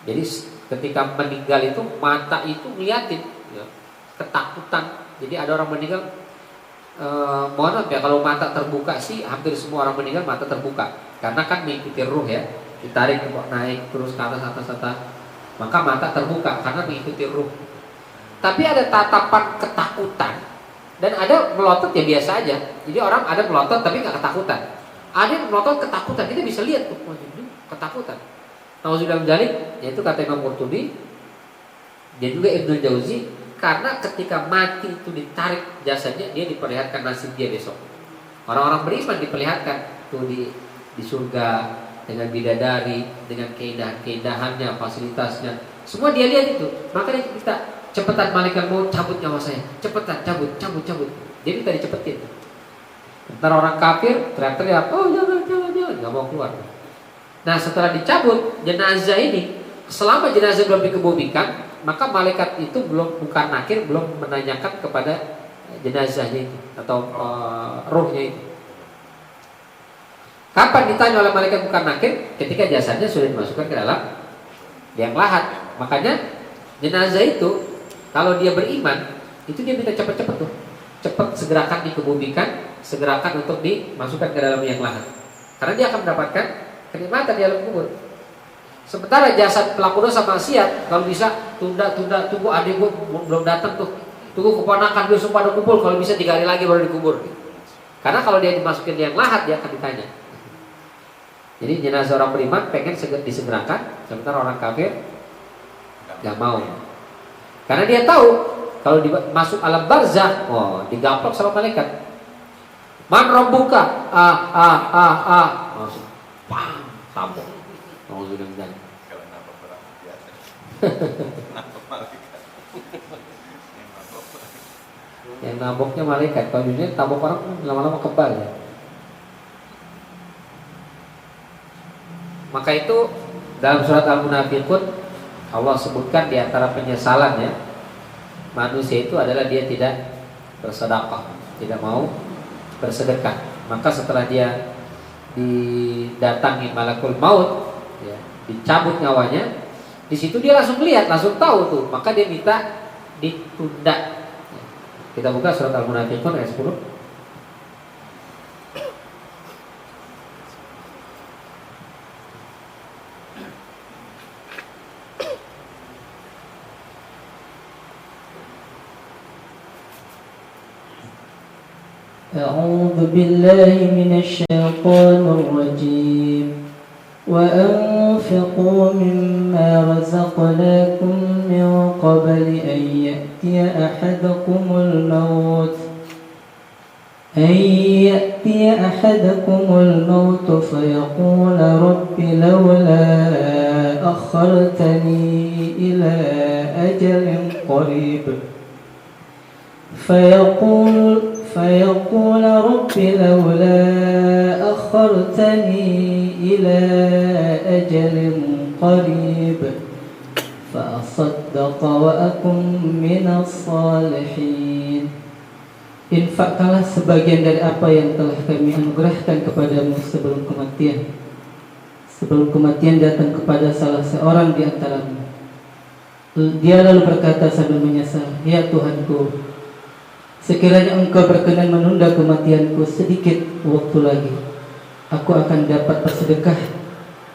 Jadi ketika meninggal itu mata itu ngeliatin, ya, ketakutan. Jadi ada orang meninggal, mohon maaf ya kalau mata terbuka sih hampir semua orang meninggal mata terbuka, karena kan mengikuti ruh ya, ditarik naik terus ke atas, maka mata terbuka karena mengikuti ruh. Tapi ada tatapan ketakutan dan ada melotot ya biasa aja. Jadi orang ada melotot tapi nggak ketakutan. Ada yang melotot ketakutan, kita bisa lihat tuh, ketakutan. Nauzubillah min dzalik, yaitu kata Imam Qurtubi dan juga Ibnu Jauzi, karena ketika mati itu ditarik jasadnya, dia diperlihatkan nasib dia besok. Orang-orang beriman diperlihatkan tuh di surga dengan bidadari, dengan keindahan-keindahannya, fasilitasnya, semua dia lihat itu. Makanya kita cepetan malaikat mau cabut nyawa saya, cepetan cabut. Jadi tadi cepetin. Ntar orang kafir teriak-teriak, oh jangan, nggak mau keluar. Nah setelah dicabut jenazah ini, selama jenazah belum dikebumikan, maka malaikat itu bukan nakir, belum menanyakan kepada jenazahnya itu atau ruhnya itu. Kapan ditanya oleh malaikat bukan nakir? Ketika jasadnya sudah dimasukkan ke dalam liang lahat. Makanya jenazah itu kalau dia beriman, itu dia minta cepat-cepat tuh, cepat segerakan dikebumikan, segerakan untuk dimasukkan ke dalam liang lahat. Karena dia akan mendapatkan kenikmatan di alam kubur. Sementara jasad pelaku dosa maksiat, kalau bisa tunda, tunggu adik gue belum datang tuh, tunggu keponakan gue pada kumpul, kalau bisa 3 hari lagi baru dikubur. Karena kalau dia dimasukin liang lahat, dia akan ditanya. Jadi jenazah orang beriman pengen disegerakan, sementara orang kafir gak mau. Karena dia tahu kalau masuk alam barzakh, digaplok sama malaikat. Man rabbuka? Langsung pam, tabok. Nauzubillah min dzalik. Kalau nabok orang biasa. Nabok malaikat. Yang naboknya malaikat. Kalau dunia tabok orang lama-lama kebal ya. Maka itu dalam surat Al-Munafiqun Allah sebutkan di antara penyesalannya manusia itu adalah dia tidak bersedekah, tidak mau bersedekah. Maka setelah dia didatangi malakul maut, ya, dicabut nyawanya, di situ dia langsung lihat, langsung tahu tuh, maka dia minta ditunda. Kita buka surat Al-Munafiqun ayat 10. أعوذ بالله من الشيطان الرجيم وأنفقوا مما رزقناكم من قبل أن يأتي أحدكم الموت فيقول رب لولا أخرتني إلى أجل قريب فيقول رب لولا أخرتني إلى أجل قريب فأصدق وأكن من الصالحين. Infakkanlah sebagian dari apa yang telah kami anugerahkan kepadamu sebelum kematian. Sebelum kematian datang kepada salah seorang di antaramu. Dia lalu berkata sambil menyesal, ya Tuhanku, sekiranya engkau berkenan menunda kematianku sedikit waktu lagi, aku akan dapat bersedekah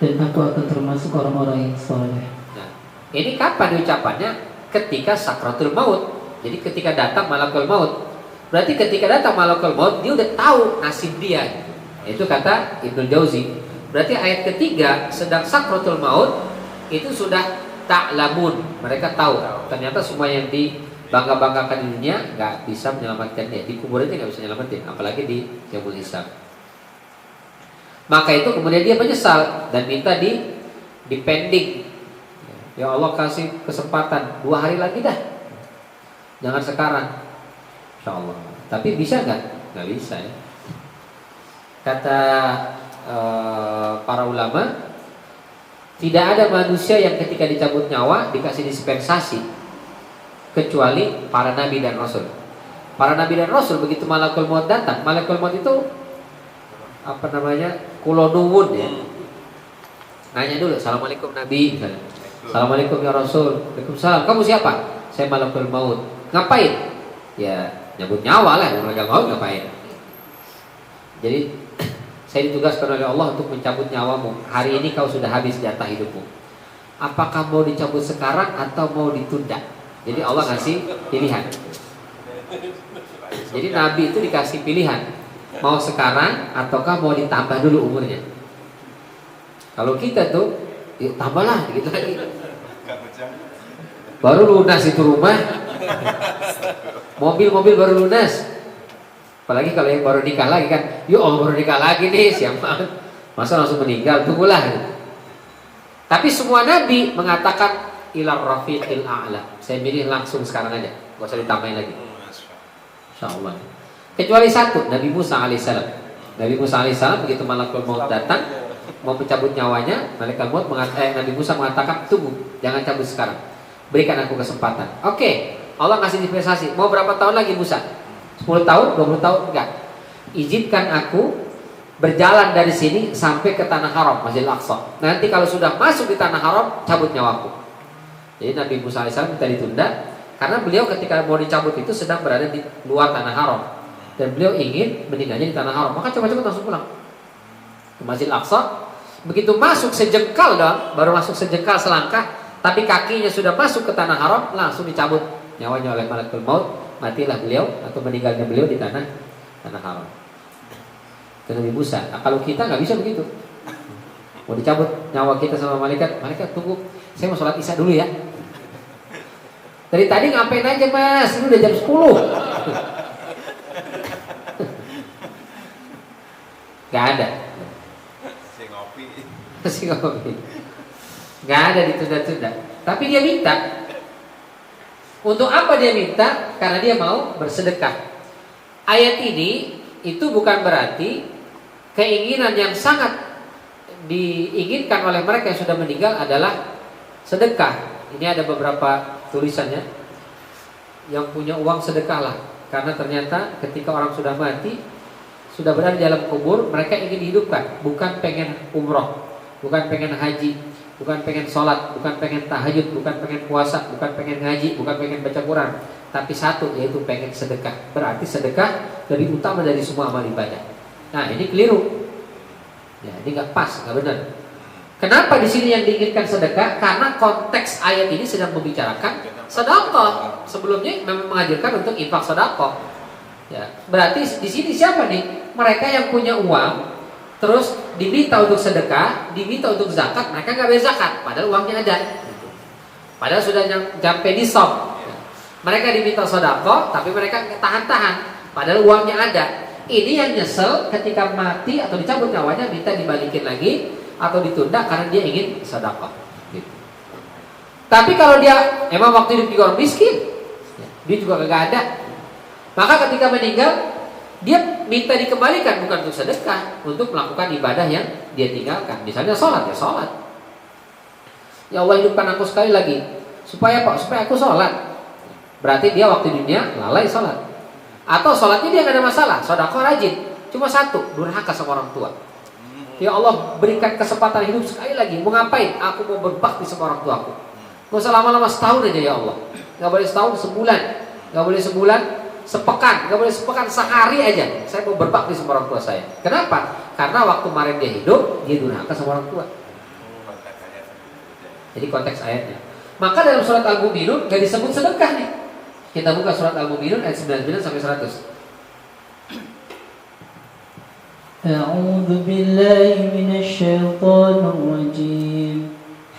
dan aku akan termasuk orang-orang yang soleh. Nah, ini kapan ucapannya? Ketika sakratul maut. Jadi ketika datang malakul maut. Berarti ketika datang malakul maut, dia udah tahu nasib dia. Itu kata Ibnu Jauzi. Berarti ayat ketiga, sedang sakratul maut itu sudah ta'lamun. Mereka tahu. Ternyata semua yang dibangga-banggakan di dunia nggak bisa menyelamatkan dia. Di kubur itu nggak bisa menyelamatkan, apalagi di yaumul hisab. Maka itu kemudian dia menyesal dan minta dipending. Ya Allah, kasih kesempatan 2 hari lagi dah. Jangan sekarang. Insya Allah. Tapi bisa nggak? Nggak bisa ya. Kata para ulama, tidak ada manusia yang ketika dicabut nyawa dikasih dispensasi kecuali para nabi dan rasul. Para nabi dan rasul begitu malakul maut datang, malakul maut itu apa namanya? Kulonuwun ya. Nanya dulu, assalamualaikum nabi, assalamualaikum ya rasul, waalaikumsalam. Kamu siapa? Saya malakul maut. Ngapain? Ya nyabut nyawa lah, mereka mau ngapain? Jadi saya ditugaskan oleh Allah untuk mencabut nyawamu. Hari ini kau sudah habis jatah hidupmu. Apakah mau dicabut sekarang atau mau ditunda? Jadi Allah ngasih pilihan. Jadi Nabi itu dikasih pilihan, mau sekarang ataukah mau ditambah dulu umurnya. Kalau kita tuh, yuk tambahlah gitu lagi. Baru lunas itu rumah, mobil baru lunas. Apalagi kalau yang baru nikah lagi kan, yuk Allah baru nikah lagi nih, siapa? Masa langsung meninggal, tunggulah. Tapi semua nabi mengatakan ilar rafiqil a'la. Saya milih langsung sekarang aja, gak usah ditambahin lagi. Insyaallah. Kecuali satu, Nabi Musa alaihissalam. Nabi Musa alaihissalam begitu malakul maut datang mau mencabut nyawanya, malaikat maut Nabi Musa mengatakan tunggu, jangan cabut sekarang. Berikan aku kesempatan. Oke, Allah kasih dispensasi. Mau berapa tahun lagi Musa? 10 tahun, 20 tahun? Enggak. Izinkan aku berjalan dari sini sampai ke tanah haram, Masjidil Aqsa. Nanti kalau sudah masuk di tanah haram, cabut nyawaku. Jadi Nabi Musa AS minta ditunda karena beliau ketika mau dicabut itu sedang berada di luar tanah haram dan beliau ingin meninggalnya di tanah haram. Maka coba-coba langsung pulang ke Masjidil Aqsa. Begitu masuk sejengkal dong, baru masuk sejengkal selangkah, tapi kakinya sudah masuk ke tanah haram, langsung dicabut nyawanya oleh malaikat maut. Matilah beliau atau meninggalnya beliau di tanah haram. Ke Nabi Musa. Nah, kalau kita nggak bisa begitu. Mau dicabut nyawa kita sama malaikat tunggu, saya mau sholat isya dulu ya. Dari tadi ngapain aja mas? Ini udah jam 10. Gak ada. Si ngopi. Gak ada ditunda-tunda. Tapi dia minta. Untuk apa dia minta? Karena dia mau bersedekah. Ayat ini itu bukan berarti keinginan yang sangat diinginkan oleh mereka yang sudah meninggal adalah sedekah. Ini ada beberapa tulisannya. Yang punya uang sedekahlah. Karena ternyata ketika orang sudah mati, sudah berada di dalam kubur, mereka ingin dihidupkan. Bukan pengen umroh, bukan pengen haji, bukan pengen sholat, bukan pengen tahajud, bukan pengen puasa, bukan pengen ngaji, bukan pengen baca Quran. Tapi satu, yaitu pengen sedekah. Berarti sedekah lebih utama dari semua amal ibadah. Nah ini keliru. Ya, ini nggak pas, nggak benar. Kenapa di sini yang diinginkan sedekah? Karena konteks ayat ini sedang membicarakan sedekah. Sebelumnya memang mengajarkan untuk infak sedekah. Ya, berarti di sini siapa nih? Mereka yang punya uang, terus diminta untuk sedekah, diminta untuk zakat, mereka nggak bayar zakat, padahal uangnya ada. Padahal sudah sampai di shop. Mereka diminta sedekah, tapi mereka tahan-tahan, padahal uangnya ada. Ini yang nyesel ketika mati atau dicabut nyawanya, minta dibalikin lagi atau ditunda karena dia ingin sedekah. Gitu. Tapi kalau dia emang waktu hidup juga orang miskin, dia juga kagak ada, maka ketika meninggal dia minta dikembalikan bukan untuk sedekah, untuk melakukan ibadah yang dia tinggalkan. Misalnya sholat, ya sholat. Ya Allah hidupkan aku sekali lagi. Supaya apa? Supaya aku sholat. Berarti dia waktu dunia lalai sholat. Atau sholatnya dia gak ada masalah, sedekah rajin, cuma satu, durhaka sama orang tua. Ya Allah berikan kesempatan hidup sekali lagi. Mau ngapain? Aku mau berbakti sama orang tuaku. Gak usah lama-lama, setahun aja ya Allah. Gak boleh setahun, sebulan. Gak boleh sebulan, sepekan. Gak boleh sepekan, sehari aja. Saya mau berbakti sama orang tua saya. Kenapa? Karena waktu kemarin dia hidup, dia durhaka sama orang tua. Jadi konteks ayatnya. Maka dalam surat Al-Mu'minun gak disebut sedekah nih. Kita buka surat Al-Mu'minun ayat 99 sampai 100. A'udzu billahi minasy syaithanir rajim.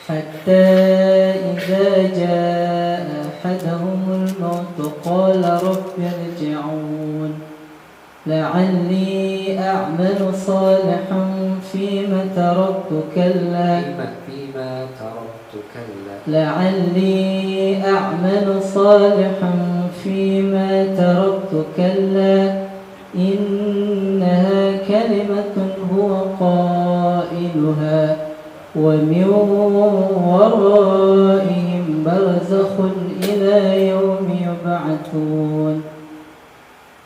Hatta idza jaa ahaduhumul maut qala rabbi irji'un la'alli a'malu salihan fima taraktu kalla لعلي أعمل صالحا فيما تركت كلا إنها كلمة هو قائلها ومن ورائهم برزخ إلى يوم يبعثون.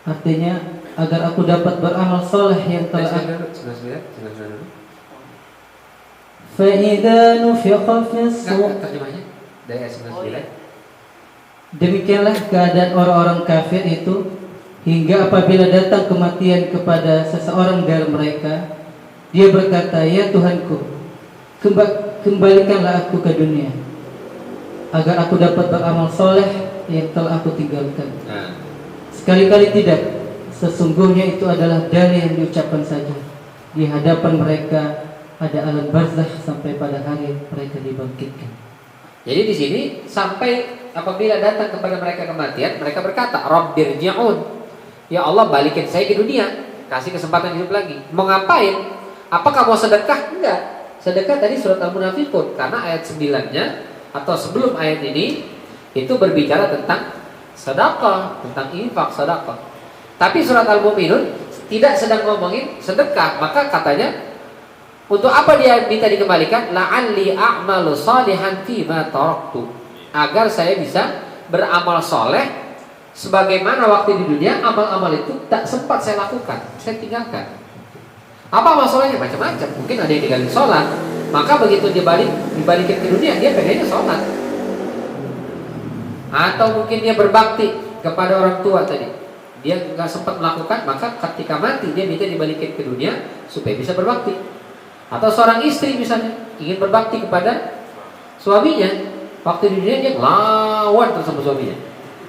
Artinya agar aku dapat beramal saleh yang telah فَإِذَا نُفِخَ فِي الصُّورِ. Terjemahnya dari ayat 99. Demikianlah keadaan orang-orang kafir itu hingga apabila datang kematian kepada seseorang dari mereka, dia berkata, "Ya Tuhanku, kembalikanlah aku ke dunia agar aku dapat beramal soleh yang telah aku tinggalkan." Sekali-kali tidak. Sesungguhnya itu adalah dalil yang diucapkan saja. Di hadapan mereka ada alam barzakh sampai pada hari mereka dibangkitkan. Jadi di sini sampai apabila datang kepada mereka kematian, mereka berkata, "Rabbirji'un." Ya Allah balikin saya ke dunia, kasih kesempatan hidup lagi. Mau ngapain? Apakah mau sedekah? Enggak. Sedekah tadi surat Al-Munafiqun, karena ayat 9-nya atau sebelum ayat ini itu berbicara tentang sedekah, tentang infak sedekah. Tapi surat Al-Mu'minun tidak sedang ngomongin sedekah, maka katanya untuk apa dia minta dikembalikan? La'alli a'malu salihan fima taraktu. Agar saya bisa beramal soleh sebagaimana waktu di dunia amal-amal itu tak sempat saya lakukan, saya tinggalkan. Apa amal solehnya? Macam-macam. Mungkin ada yang tinggalin sholat, maka begitu dia dibalikin ke dunia, dia pengennya sholat. Atau mungkin dia berbakti kepada orang tua tadi, dia nggak sempat melakukan, maka ketika mati dia minta dibalikin ke dunia supaya bisa berbakti. Atau seorang istri misalnya ingin berbakti kepada suaminya, waktu di dunia dia lawan terus sama suaminya.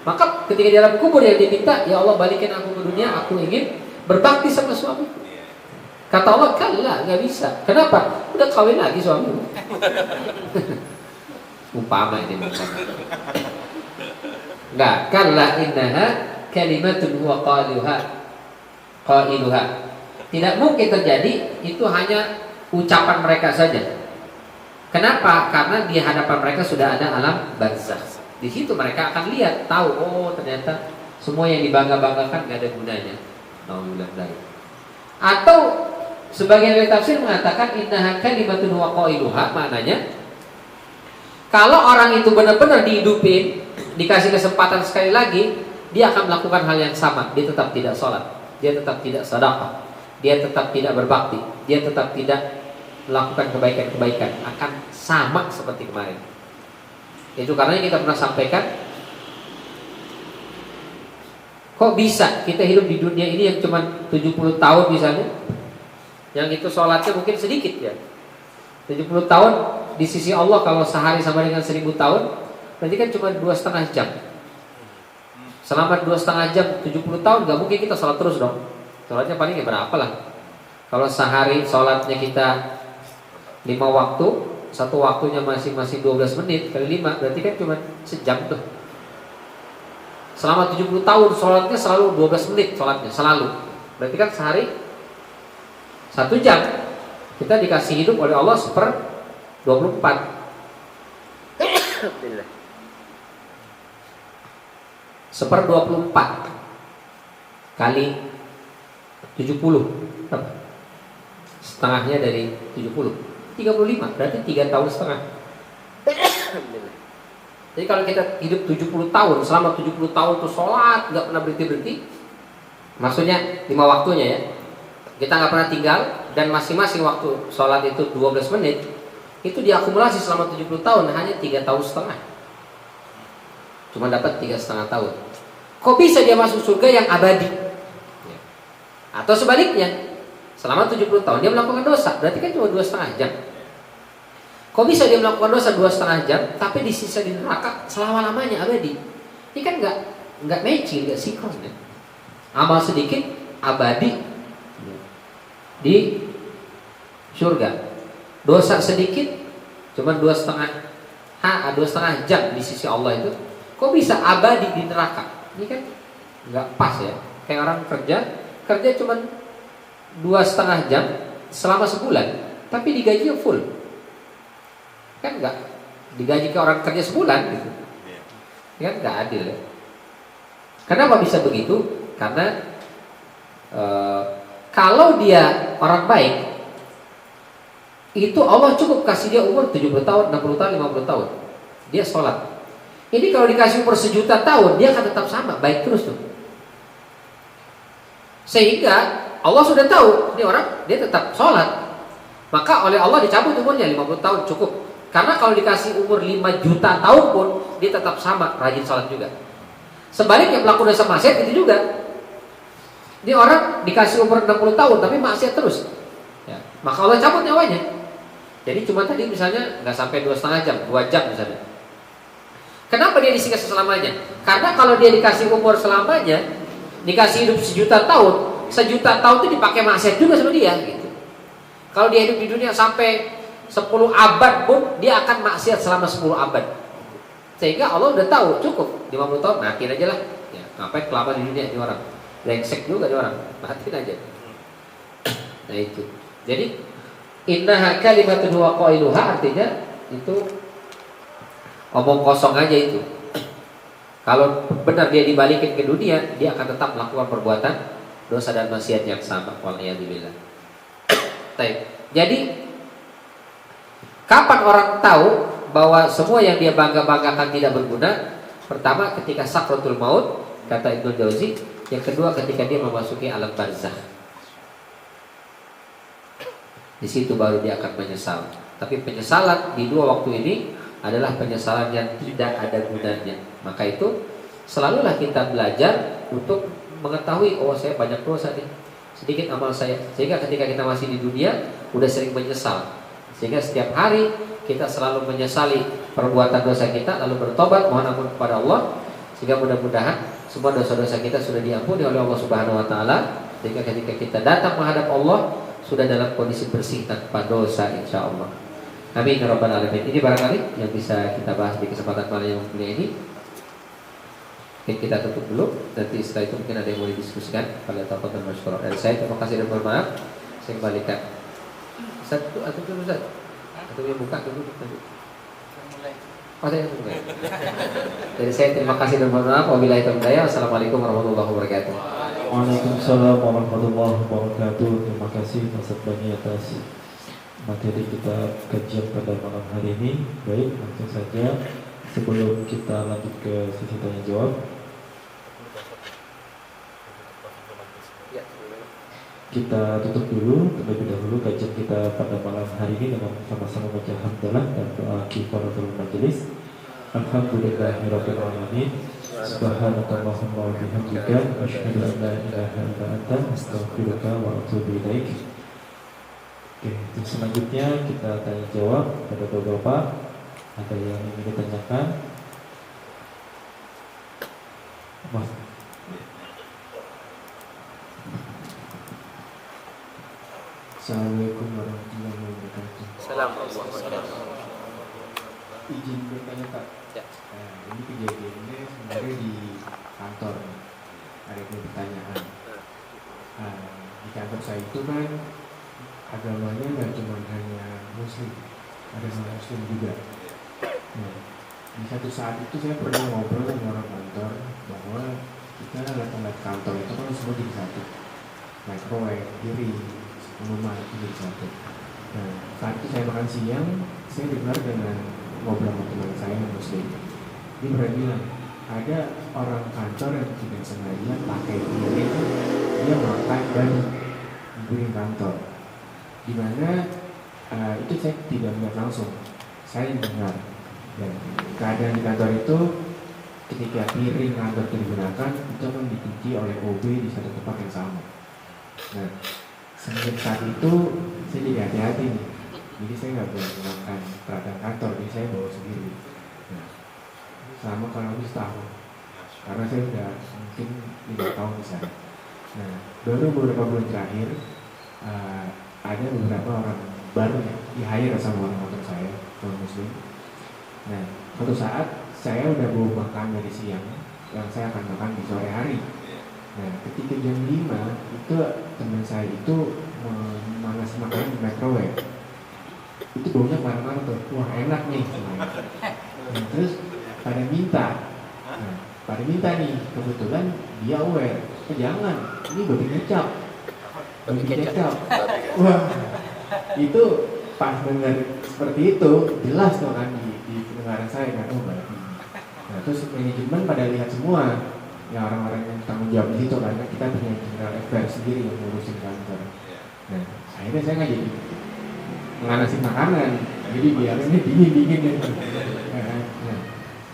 Maka ketika di dalam kubur yang dia minta, "Ya Allah balikin aku ke dunia, aku ingin berbakti sama suami." Kata Allah, "Kalla, nggak bisa." Kenapa? Udah kawin lagi suami. Umpama ini. Nggak, kalla innaha kalimatun huwa qailuha. Tidak mungkin terjadi, itu hanya ucapan mereka saja. Kenapa? Karena di hadapan mereka sudah ada alam barzakh. Di situ mereka akan lihat, tahu, oh ternyata semua yang dibangga-banggakan gak ada gunanya. Alhamdulillah. Atau sebagian dari tafsir mengatakan innaha kalimatun wa qailuha, maknanya kalau orang itu benar-benar dihidupin, dikasih kesempatan sekali lagi, dia akan melakukan hal yang sama. Dia tetap tidak sholat, dia tetap tidak sedekah, dia tetap tidak berbakti, dia tetap tidak melakukan kebaikan-kebaikan, akan sama seperti kemarin. Itu karena kita pernah sampaikan, kok bisa kita hidup di dunia ini yang cuma 70 tahun misalnya, yang itu sholatnya mungkin sedikit ya. 70 tahun di sisi Allah kalau sehari sama dengan 1000 tahun, berarti kan cuma 2,5 jam. Selama 2,5 jam 70 tahun gak mungkin kita sholat terus dong. Sholatnya paling ya berapa lah, Kalau sehari sholatnya kita 5 waktu, satu waktunya masing-masing 12 menit kali 5, berarti kan cuma sejam tuh. Selama 70 tahun sholatnya selalu 12 menit sholatnya, selalu. Berarti kan sehari 1 jam. Kita dikasih hidup oleh Allah 1/24. Alhamdulillah. 1/24 kali 70 berapa? Setengahnya dari 70 35, berarti 3 tahun setengah. Alhamdulillah. Jadi kalau kita hidup 70 tahun, selama 70 tahun tuh sholat gak pernah berhenti-berhenti, maksudnya 5 waktunya ya, kita gak pernah tinggal, dan masing-masing waktu sholat itu 12 menit, itu diakumulasi selama 70 tahun hanya 3 tahun setengah. Cuma dapat 3,5 tahun. Kok bisa dia masuk surga yang abadi? Atau sebaliknya, selama 70 tahun dia melakukan dosa, berarti kan cuma 2,5 jam. Kok bisa dia melakukan dosa 2,5 jam, tapi disisa di neraka selama-lamanya abadi? Ini kan nggak matching, nggak sinkron ya. Amal sedikit abadi di surga, dosa sedikit cuma 2,5 jam di sisi Allah itu. Kok bisa abadi di neraka? Ini kan nggak pas ya. Kayak orang kerja cuma 2,5 jam selama sebulan, tapi digaji full. Kan nggak digaji ke orang kerja sebulan gitu. Kan nggak adil ya. Kenapa bisa begitu? Karena kalau dia orang baik, itu Allah cukup kasih dia umur 70 tahun, 60 tahun, 50 tahun. Dia sholat. Ini kalau dikasih umur 1.000.000 tahun, dia akan tetap sama, baik terus tuh. Sehingga Allah sudah tahu, ini orang dia tetap sholat, maka oleh Allah dicabut umurnya 50 tahun cukup. Karena kalau dikasih umur 5 juta tahun pun, dia tetap sama, rajin sholat juga. Sebaliknya pelaku dosa maksiat itu juga. Ini orang dikasih umur 60 tahun, tapi maksiat terus ya, maka Allah cabut nyawanya. Jadi cuma tadi misalnya nggak sampai 2,5 jam, 2 jam misalnya. Kenapa dia disiksa selamanya? Karena kalau dia dikasih umur selamanya, dikasih hidup 1.000.000 tahun, 1.000.000 tahun itu dipakai maksiat juga sama dia gitu. Kalau dia hidup di dunia sampai 10 abad pun, dia akan maksiat selama 10 abad. Sehingga Allah udah tahu, cukup 50 tahun, matiin aja lah ya, ngapain kelamaan di dunia ini orang. Brengsek juga di orang, matiin aja. Nah itu. Jadi innaha kalimatun huwa qailuha, artinya itu omong kosong aja itu. Kalau benar dia dibalikin ke dunia, dia akan tetap melakukan perbuatan dosa dan maksiat yang sama. Waliyadzubillah. Jadi kapan orang tahu bahwa semua yang dia bangga-banggakan tidak berguna? Pertama, ketika sakratul maut, kata Ibnu Jauzi. Yang kedua, ketika dia memasuki alam barzakh. Di situ baru dia akan menyesal. Tapi penyesalan di 2 waktu ini adalah penyesalan yang tidak ada gunanya. Maka itu selalulah kita belajar untuk mengetahui, oh saya banyak dosa nih, sedikit amal saya. Sehingga ketika kita masih di dunia udah sering menyesal. Sehingga setiap hari kita selalu menyesali perbuatan dosa kita, lalu bertobat, mohon ampun kepada Allah. Sehingga mudah-mudahan semua dosa-dosa kita sudah diampuni oleh Allah Subhanahu wa taala. Sehingga ketika kita datang menghadap Allah sudah dalam kondisi bersih tanpa dosa, insyaallah. Amin ya rabbal alamin. Ini barangkali yang bisa kita bahas di kesempatan malam yang mulia ini. Oke, kita tutup dulu. Nanti setelah itu mungkin ada yang mau didiskusikan. Pada tafadhol masykurun. Dan saya terima kasih dan mohon maaf. Saya kembalikan. Satu atau dulu Ustaz? Atau yang buka dulu nanti. Oh, saya mulai. Jadi saya terima kasih dan mohon maaf. Wabillahi taufiq wal hidayah. Wassalamualaikum warahmatullahi wabarakatuh. Waalaikumsalam warahmatullahi wabarakatuh. Terima kasih Mas Bani atas materi kita kajian pada malam hari ini. Baik, langsung saja sebelum kita lanjut ke sesi tanya jawab, kita tutup dulu terlebih dahulu kajian kita pada malam hari ini dengan sama-sama baca hamdalah dan doa kifaratul majelis. Alhamdulillahirabbil alamin. Subhanakallahumma wa bihamdika asyhadu an la ilaha illa anta astaghfiruka wa atubu ilaik. Oke, untuk selanjutnya kita tanya jawab pada Bapak-bapak. Ada yang ingin ditanyakan? Mas. Assalamualaikum warahmatullahi wabarakatuh. Assalamualaikum warahmatullahi wabarakatuh. Izin bertanya Pak. Ya. Ini kejadiannya sebenarnya di kantor. Ada pertanyaan. Di kantor saya itu kan agamanya nggak cuma hanya Muslim, ada non Muslim juga. Nah, di satu saat itu saya pernah ngobrol sama orang kantor bahwa kita alat-alat kantor itu kan semua jadi satu, microwave, piring, minuman itu jadi satu. Nah, saat itu saya makan siang, saya dengar dengan ngobrol sama teman saya yang Muslim. Dia pernah bilang ada orang kantor yang tidak sengaja pakai piring, dia makan dan di piring kantor. Dimana itu saya tidak melihat langsung, saya dengar. Dan keadaan di kantor itu ketika piring kantor itu digunakan itu akan dicuci oleh OB di satu tempat yang sama. Nah, semenjak saat itu saya jadi hati-hati nih. Jadi saya nggak boleh menggunakan peralatan kantor, jadi saya bawa sendiri. Nah, selama kurang lebih setahun, karena saya sudah mungkin 3 tahun di sana. Nah, baru beberapa bulan terakhir ada beberapa orang baru ya di-hire sama orang kantor saya, orang Muslim. Nah, suatu saat saya udah bawa makan dari siang yang saya akan makan di sore hari. Nah, ketika jam 5 itu teman saya itu memanas makanan di microwave. Itu baunya parah-parah tuh, wah enak nih. Nah, terus pada minta nih, kebetulan dia aware, jangan, ini babi kecap. Wah, itu pas dengar seperti itu jelas tuh kan di pendengaran saya kan, oh berarti. Nah, terus manajemen pada lihat semua, ya orang-orang yang tanggung jawab di situ karena kita punya general affairs sendiri yang ngurusin kantor. Nah, akhirnya saya nggak jadi menganasin makanan, jadi biarnya dingin ya. Nah,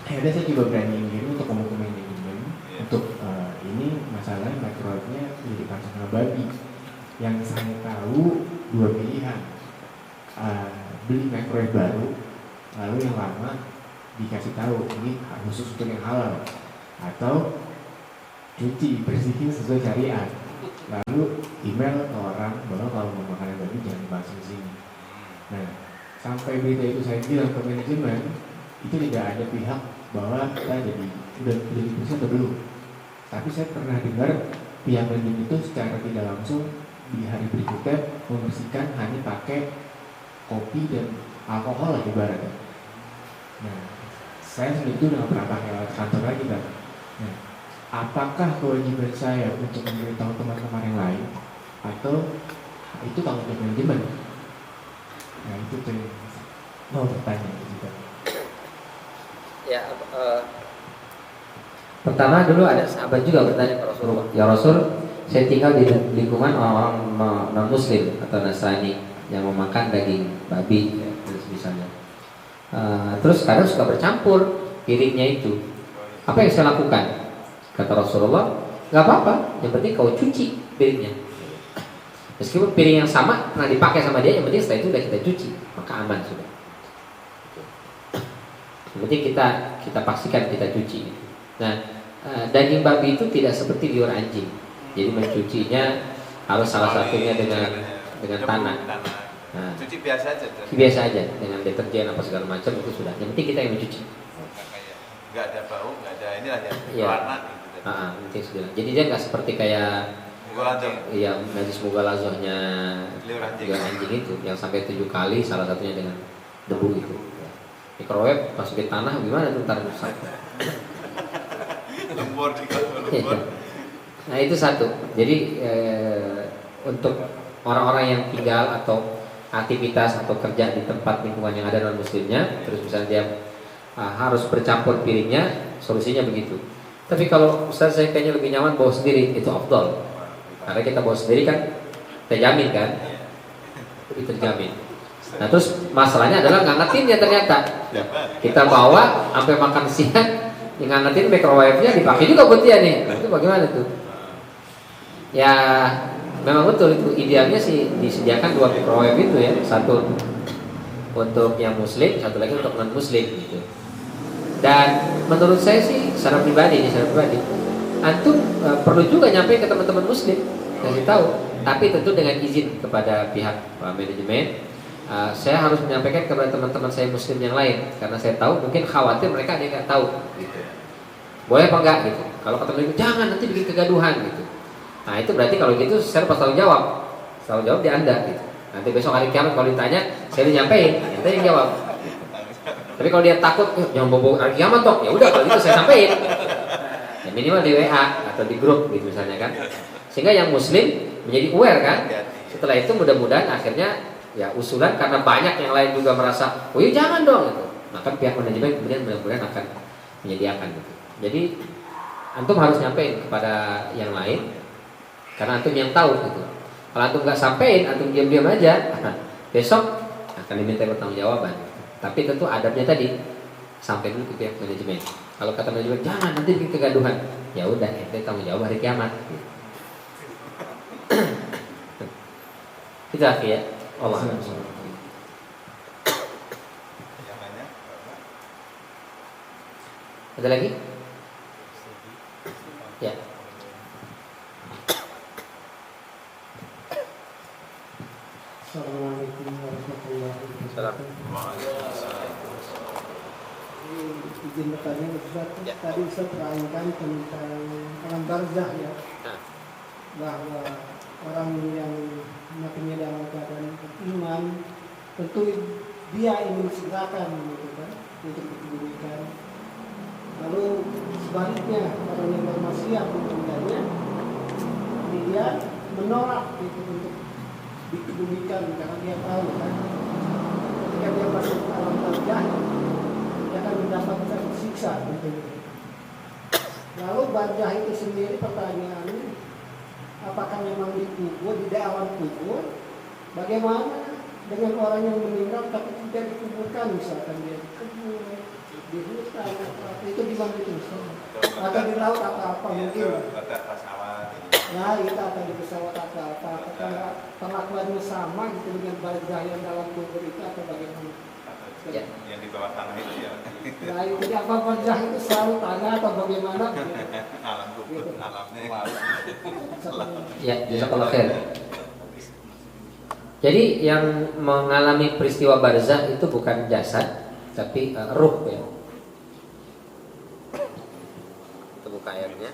akhirnya saya coba beraniin diri untuk ngomong ke manajemen untuk ini masalah microwave-nya dijadikan sama babi. Yang saya tahu 2 pilihan, beli microwave baru, lalu yang lama dikasih tahu ini khusus untuk yang halal, atau cuci bersihin sesuai syariat, lalu email ke orang bahwa kalau mau makanan babi jangan dibahas di sini. Nah, sampai berita itu saya bilang ke manajemen, itu tidak ada pihak bahwa kita udah diputuskan atau belum. Tapi saya pernah dengar pihak manajemen itu secara tidak langsung di hari berikutnya membersihkan hanya pakai kopi dan alkohol lah ibaratnya. Nah, saya sendiri itu udah pernah pakai alat kantor lagi kan. Nah, apakah kewajiban saya untuk memberitahu teman-teman yang lain atau itu tanggung jawab manajemen? Nah, itu tuh yang mau bertanya juga. Ya, pertama dulu ada sahabat juga bertanya ke Rasulullah, ya Rasul, saya tinggal di lingkungan orang-orang non-Muslim atau Nasrani yang memakan daging babi, ya, misalnya. Terus kadang suka bercampur piringnya itu. Apa yang saya lakukan? Kata Rasulullah, nggak apa-apa, yang penting kau cuci piringnya. Meskipun piring yang sama pernah dipakai sama dia, yang penting setelah itu udah kita cuci, maka aman sudah. Yang penting kita pastikan kita cuci. Nah, daging babi itu tidak seperti liur anjing. Jadi mencucinya harus salah satunya dengan tanah. Nah, cuci biasa aja. Biasa aja dengan deterjen apa segala macam itu sudah. Yang penting kita yang mencuci. Nggak ada bau, nggak ada inilah ya. Warna. Penting sudah. Jadi dia nggak seperti kayak iya najis mughalazahnya liur anjing itu yang sampai 7 kali, salah satunya dengan debu itu. Microwave masukin tanah gimana tuh ntar rusak. Nah itu satu. Jadi untuk orang-orang yang tinggal atau aktivitas atau kerja di tempat lingkungan yang ada non muslimnya, terus misalnya dia harus bercampur piringnya, solusinya begitu. Tapi kalau Ustaz saya kayaknya lebih nyaman bawa sendiri, itu afdal. Karena kita bawa sendiri kan terjamin kan, lebih terjamin. Nah terus masalahnya adalah ngangetinnya ternyata. Kita bawa sampai makan siang, ngangetin microwave-nya dipakai juga buat dia nih. Itu bagaimana tuh? Ya memang betul itu idealnya sih disediakan 2 microwave itu ya, satu untuk yang muslim, satu lagi untuk non muslim gitu. Dan menurut saya sih secara pribadi antum perlu juga nyampe ke teman-teman muslim. kasih tahu. Tapi tentu dengan izin kepada pihak manajemen. Saya harus menyampaikan kepada teman-teman saya muslim yang lain karena saya tahu mungkin khawatir mereka ada yang nggak tahu gitu. Boleh apa enggak gitu. Kalau kata mereka jangan nanti bikin kegaduhan gitu. Nah itu berarti kalau gitu saya lepas tanggung jawab. Tanggung jawab di Anda gitu. Nanti besok hari kiamat kalau ditanya saya udah nyampein, Anda yang jawab. Tapi kalau dia takut jangan bobo hari kiamat dong, ya udah kalau gitu saya sampein. Ya minimal di WA atau di grup gitu misalnya kan. Sehingga yang muslim menjadi aware kan. Setelah itu mudah-mudahan akhirnya ya usulan karena banyak yang lain juga merasa oh ya jangan dong gitu. Maka pihak manajemen kemudian mudah-mudahan akan menyediakan gitu. Jadi antum harus nyampein kepada yang lain karena antum yang tahu gitu. Kalau antum nggak sampein, antum diam-diam aja, besok akan diminta pertanggungjawaban. Tapi tentu adabnya tadi sampai dulu ke pihak manajemen. Kalau kata manajemen jangan nanti bikin kegaduhan, ya udah ente tanggung jawab hari kiamat. Itu akhir ya. Allah. Yang lainnya? Ada lagi? Ya. Assalamualaikum warahmatullahi wabarakatuh. Izin bertanya Ustaz, Ya. tadi Ustaz terangkan tentang alam barzah ya, Nah. bahwa orang yang matinya dalam keadaan beriman tentu dia ingin segerakan gitu kan untuk dikebumikan. Lalu sebaliknya orang yang bermaksiat meninggalnya dia menolak gitu untuk dikebumikan karena dia tahu kan ketika dia masuk ke alam barzah dia akan mendapatkan siksa gitu. Lalu barzah itu sendiri pertanyaannya apakah memang dikubur di alam kubur? Bagaimana dengan orang yang meninggal tapi tidak dikuburkan, misalkan dia dikubur di hutan atau apa, itu di mana itu? Atau di laut apa mungkin? Pesawat. Nah, kita akan di pesawat atau apa? Apakah perlakuannya sama gitu dengan barzah yang dalam kubur itu atau bagaimana? Ya. Yang di bawah tanah itu ya. Nah, itu apa barzah itu selalu tanah atau bagaimana? Alam kubur, alamnya. Ya, jazakallahu khair. Jadi yang mengalami peristiwa barzah itu bukan jasad, tapi ruh ya. Kita buka ayatnya.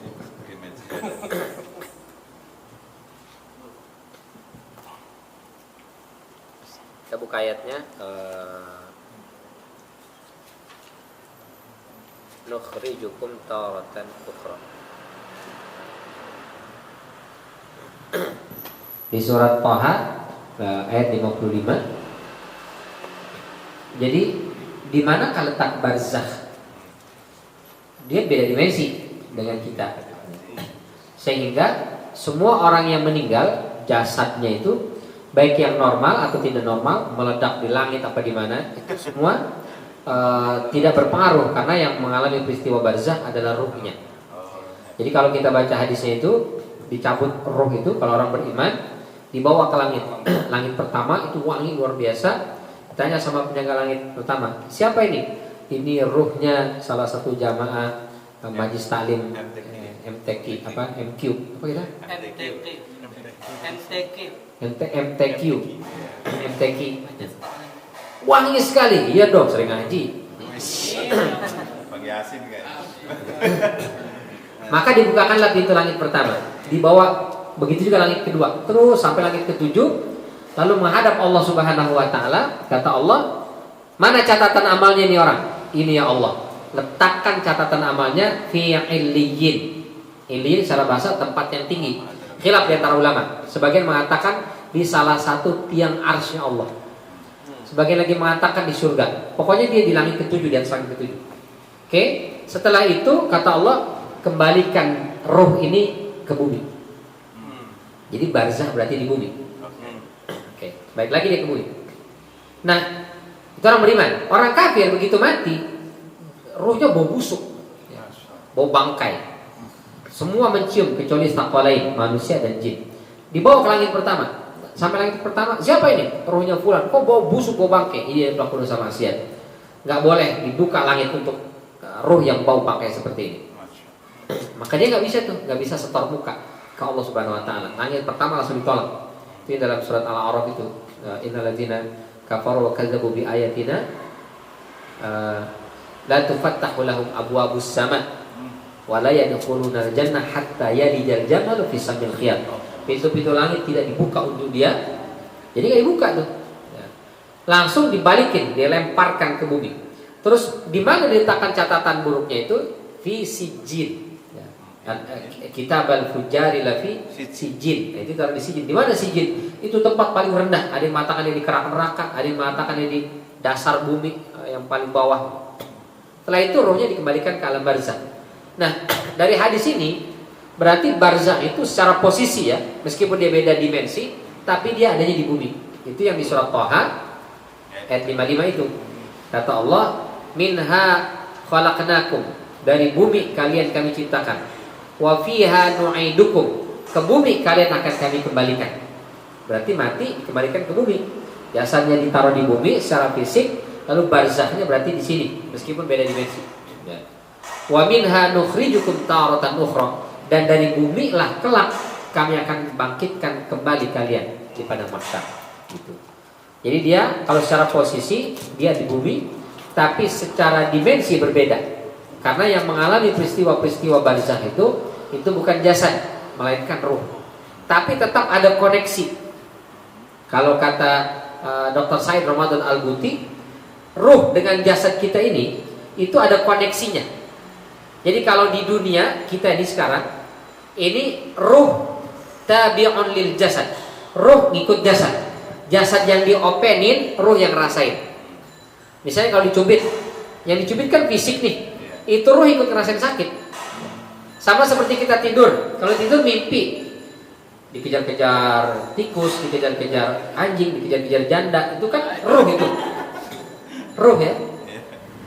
Kita buka ayatnya. Nukhrijukum taratan ukhra. Di surat Thaha ayat 55. Jadi di mana letak barzakh? Dia beda dimensi dengan kita. Sehingga semua orang yang meninggal jasadnya itu baik yang normal atau tidak normal, meledak di langit apa di mana, itu semua tidak berpengaruh karena yang mengalami peristiwa barzakh adalah ruhnya. Jadi kalau kita baca hadisnya itu dicabut ruh itu kalau orang beriman dibawa ke langit. Langit pertama itu wangi luar biasa. Ditanya sama penjaga langit pertama, siapa ini? Ini ruhnya salah satu jamaah Majlis Taklim MTQ apa MQ apa kita? MTQ. Wangi sekali, iya dong sering ngaji. Bagi Yasin kayak. Maka dibukakanlah pintu langit pertama, dibawa begitu juga langit kedua, terus sampai langit ketujuh, lalu menghadap Allah Subhanahu Wa Taala. Kata Allah, mana catatan amalnya ini orang? Ini ya Allah, letakkan catatan amalnya fi illiyin. Illiyin secara bahasa tempat yang tinggi. Khilaf di antara ulama. Sebagian mengatakan di salah satu tiang arsy-Nya Allah. Sebagian lagi mengatakan di surga. Pokoknya dia di langit ketujuh, di atas langit ketujuh. Oke, setelah itu kata Allah, kembalikan roh ini ke bumi. Jadi barzah berarti di bumi. Oke, baik lagi dia ke bumi. Nah, itu orang beriman. Orang kafir begitu mati, rohnya bau busuk, bau bangkai. Semua mencium kecuali saqalain, manusia dan jin. Dibawa ke langit pertama. Sampai langit pertama, siapa ini? Rohnya fulan. Kok bau busuk, bau bangkai? Iya, pelaku dosa maksiat. Nggak boleh dibuka langit untuk roh yang bau bangkai seperti ini. Maka dia nggak bisa tuh, nggak bisa setor muka. ke Allah Subhanahu wa taala. Ayat pertama langsung ditolak. Itu dalam surat Al-A'raf itu, innal ladzina kafaru wa kadzdzabu bi ayatina la tufattahu lahum abwabus sama wa la yadkhuluna al-jannah hatta yalijal jamalu fi samil khiyat. Pintu-pintu langit tidak dibuka untuk dia. Jadi enggak dibuka tuh. Ya. Langsung dibalikin, dilemparkan ke bumi. Terus di mana diletakkan catatan buruknya itu? Fi sijil. Ya. Kitab al-fujari la fi sijil. Nah, itu taruh di sijil. Di mana sijil? Itu tempat paling rendah. Ada yang mengatakan di kerak neraka, ada yang mengatakan di dasar bumi yang paling bawah. Setelah itu rohnya dikembalikan ke alam barzakh. Nah, dari hadis ini berarti barzakh itu secara posisi ya, meskipun dia beda dimensi, tapi dia adanya di bumi. Itu yang di surat Thaha ayat 55 itu. Kata Allah, minha khalaqnakum, dari bumi kalian kami ciptakan. Wa fiha nu'idukum, ke bumi kalian akan kami kembalikan. Berarti mati dikembalikan ke bumi. Jasadnya ditaruh di bumi secara fisik, lalu barzakhnya berarti di sini meskipun beda dimensi. Ya. Wa minha nukhrijukum taratan ukhra, dan dari bumi lah kelak kami akan bangkitkan kembali kalian di padang mahsyar. Gitu. Jadi dia kalau secara posisi dia di bumi, tapi secara dimensi berbeda. Karena yang mengalami peristiwa-peristiwa barzakh itu bukan jasad, melainkan ruh. Tapi tetap ada koneksi. Kalau kata Dr. Said Ramadan Al-Buti, ruh dengan jasad kita ini itu ada koneksinya. Jadi kalau di dunia kita ini sekarang, ini ruh tabi'un lil jasad. Ruh ngikut jasad. Jasad yang diopenin, ruh yang ngerasain. Misalnya kalau dicubit, yang dicubit kan fisik nih, itu ruh ikut ngerasain sakit. Sama seperti kita tidur. Kalau tidur mimpi, dikejar-kejar tikus, dikejar-kejar anjing, dikejar-kejar janda, itu kan ruh itu. Ruh ya.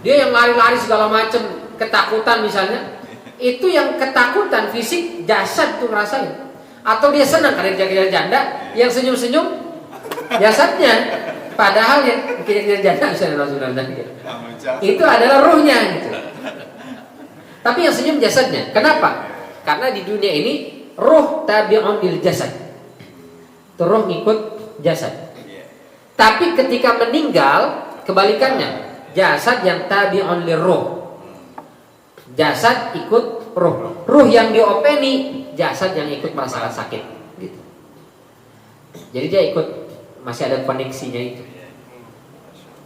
Dia yang lari-lari segala macam, ketakutan misalnya, itu yang ketakutan fisik, jasad tuh ngerasain. Atau dia senang karena dikejar-kejar janda, yang senyum-senyum jasadnya, padahal yang dikejar-kejar janda misalnya itu adalah ruhnya gitu. Tapi yang senyum jasadnya. Kenapa? Karena di dunia ini ruh tabi'un lil jasad. Itu ruh ngikut jasad. Tapi ketika meninggal kebalikannya, jasad yang tabi'un lir ruh. Jasad ikut ruh. Ruh yang diopeni, jasad yang ikut merasakan sakit gitu. Jadi dia ikut, masih ada koneksinya itu.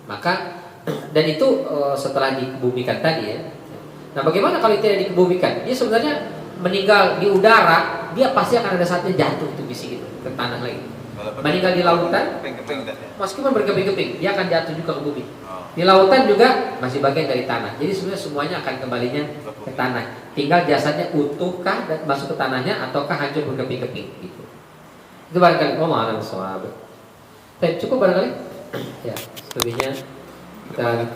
Maka dan itu setelah dikebumikan tadi ya. Nah, bagaimana kalau tidak dikebumikan? Dia sebenarnya meninggal di udara, dia pasti akan ada saatnya jatuh itu bisi gitu ke tanah lagi. Meninggal di lautan, meskipun berkeping-keping, dia akan jatuh juga ke bumi. Di lautan juga masih bagian dari tanah. Jadi sebenarnya semuanya akan kembalinya ke tanah. Tinggal jasadnya utuhkah dan masuk ke tanahnya ataukah hancur berkeping-keping gitu. Itu barangkali alam shawab. Cukup barangkali? Ya, selebihnya kita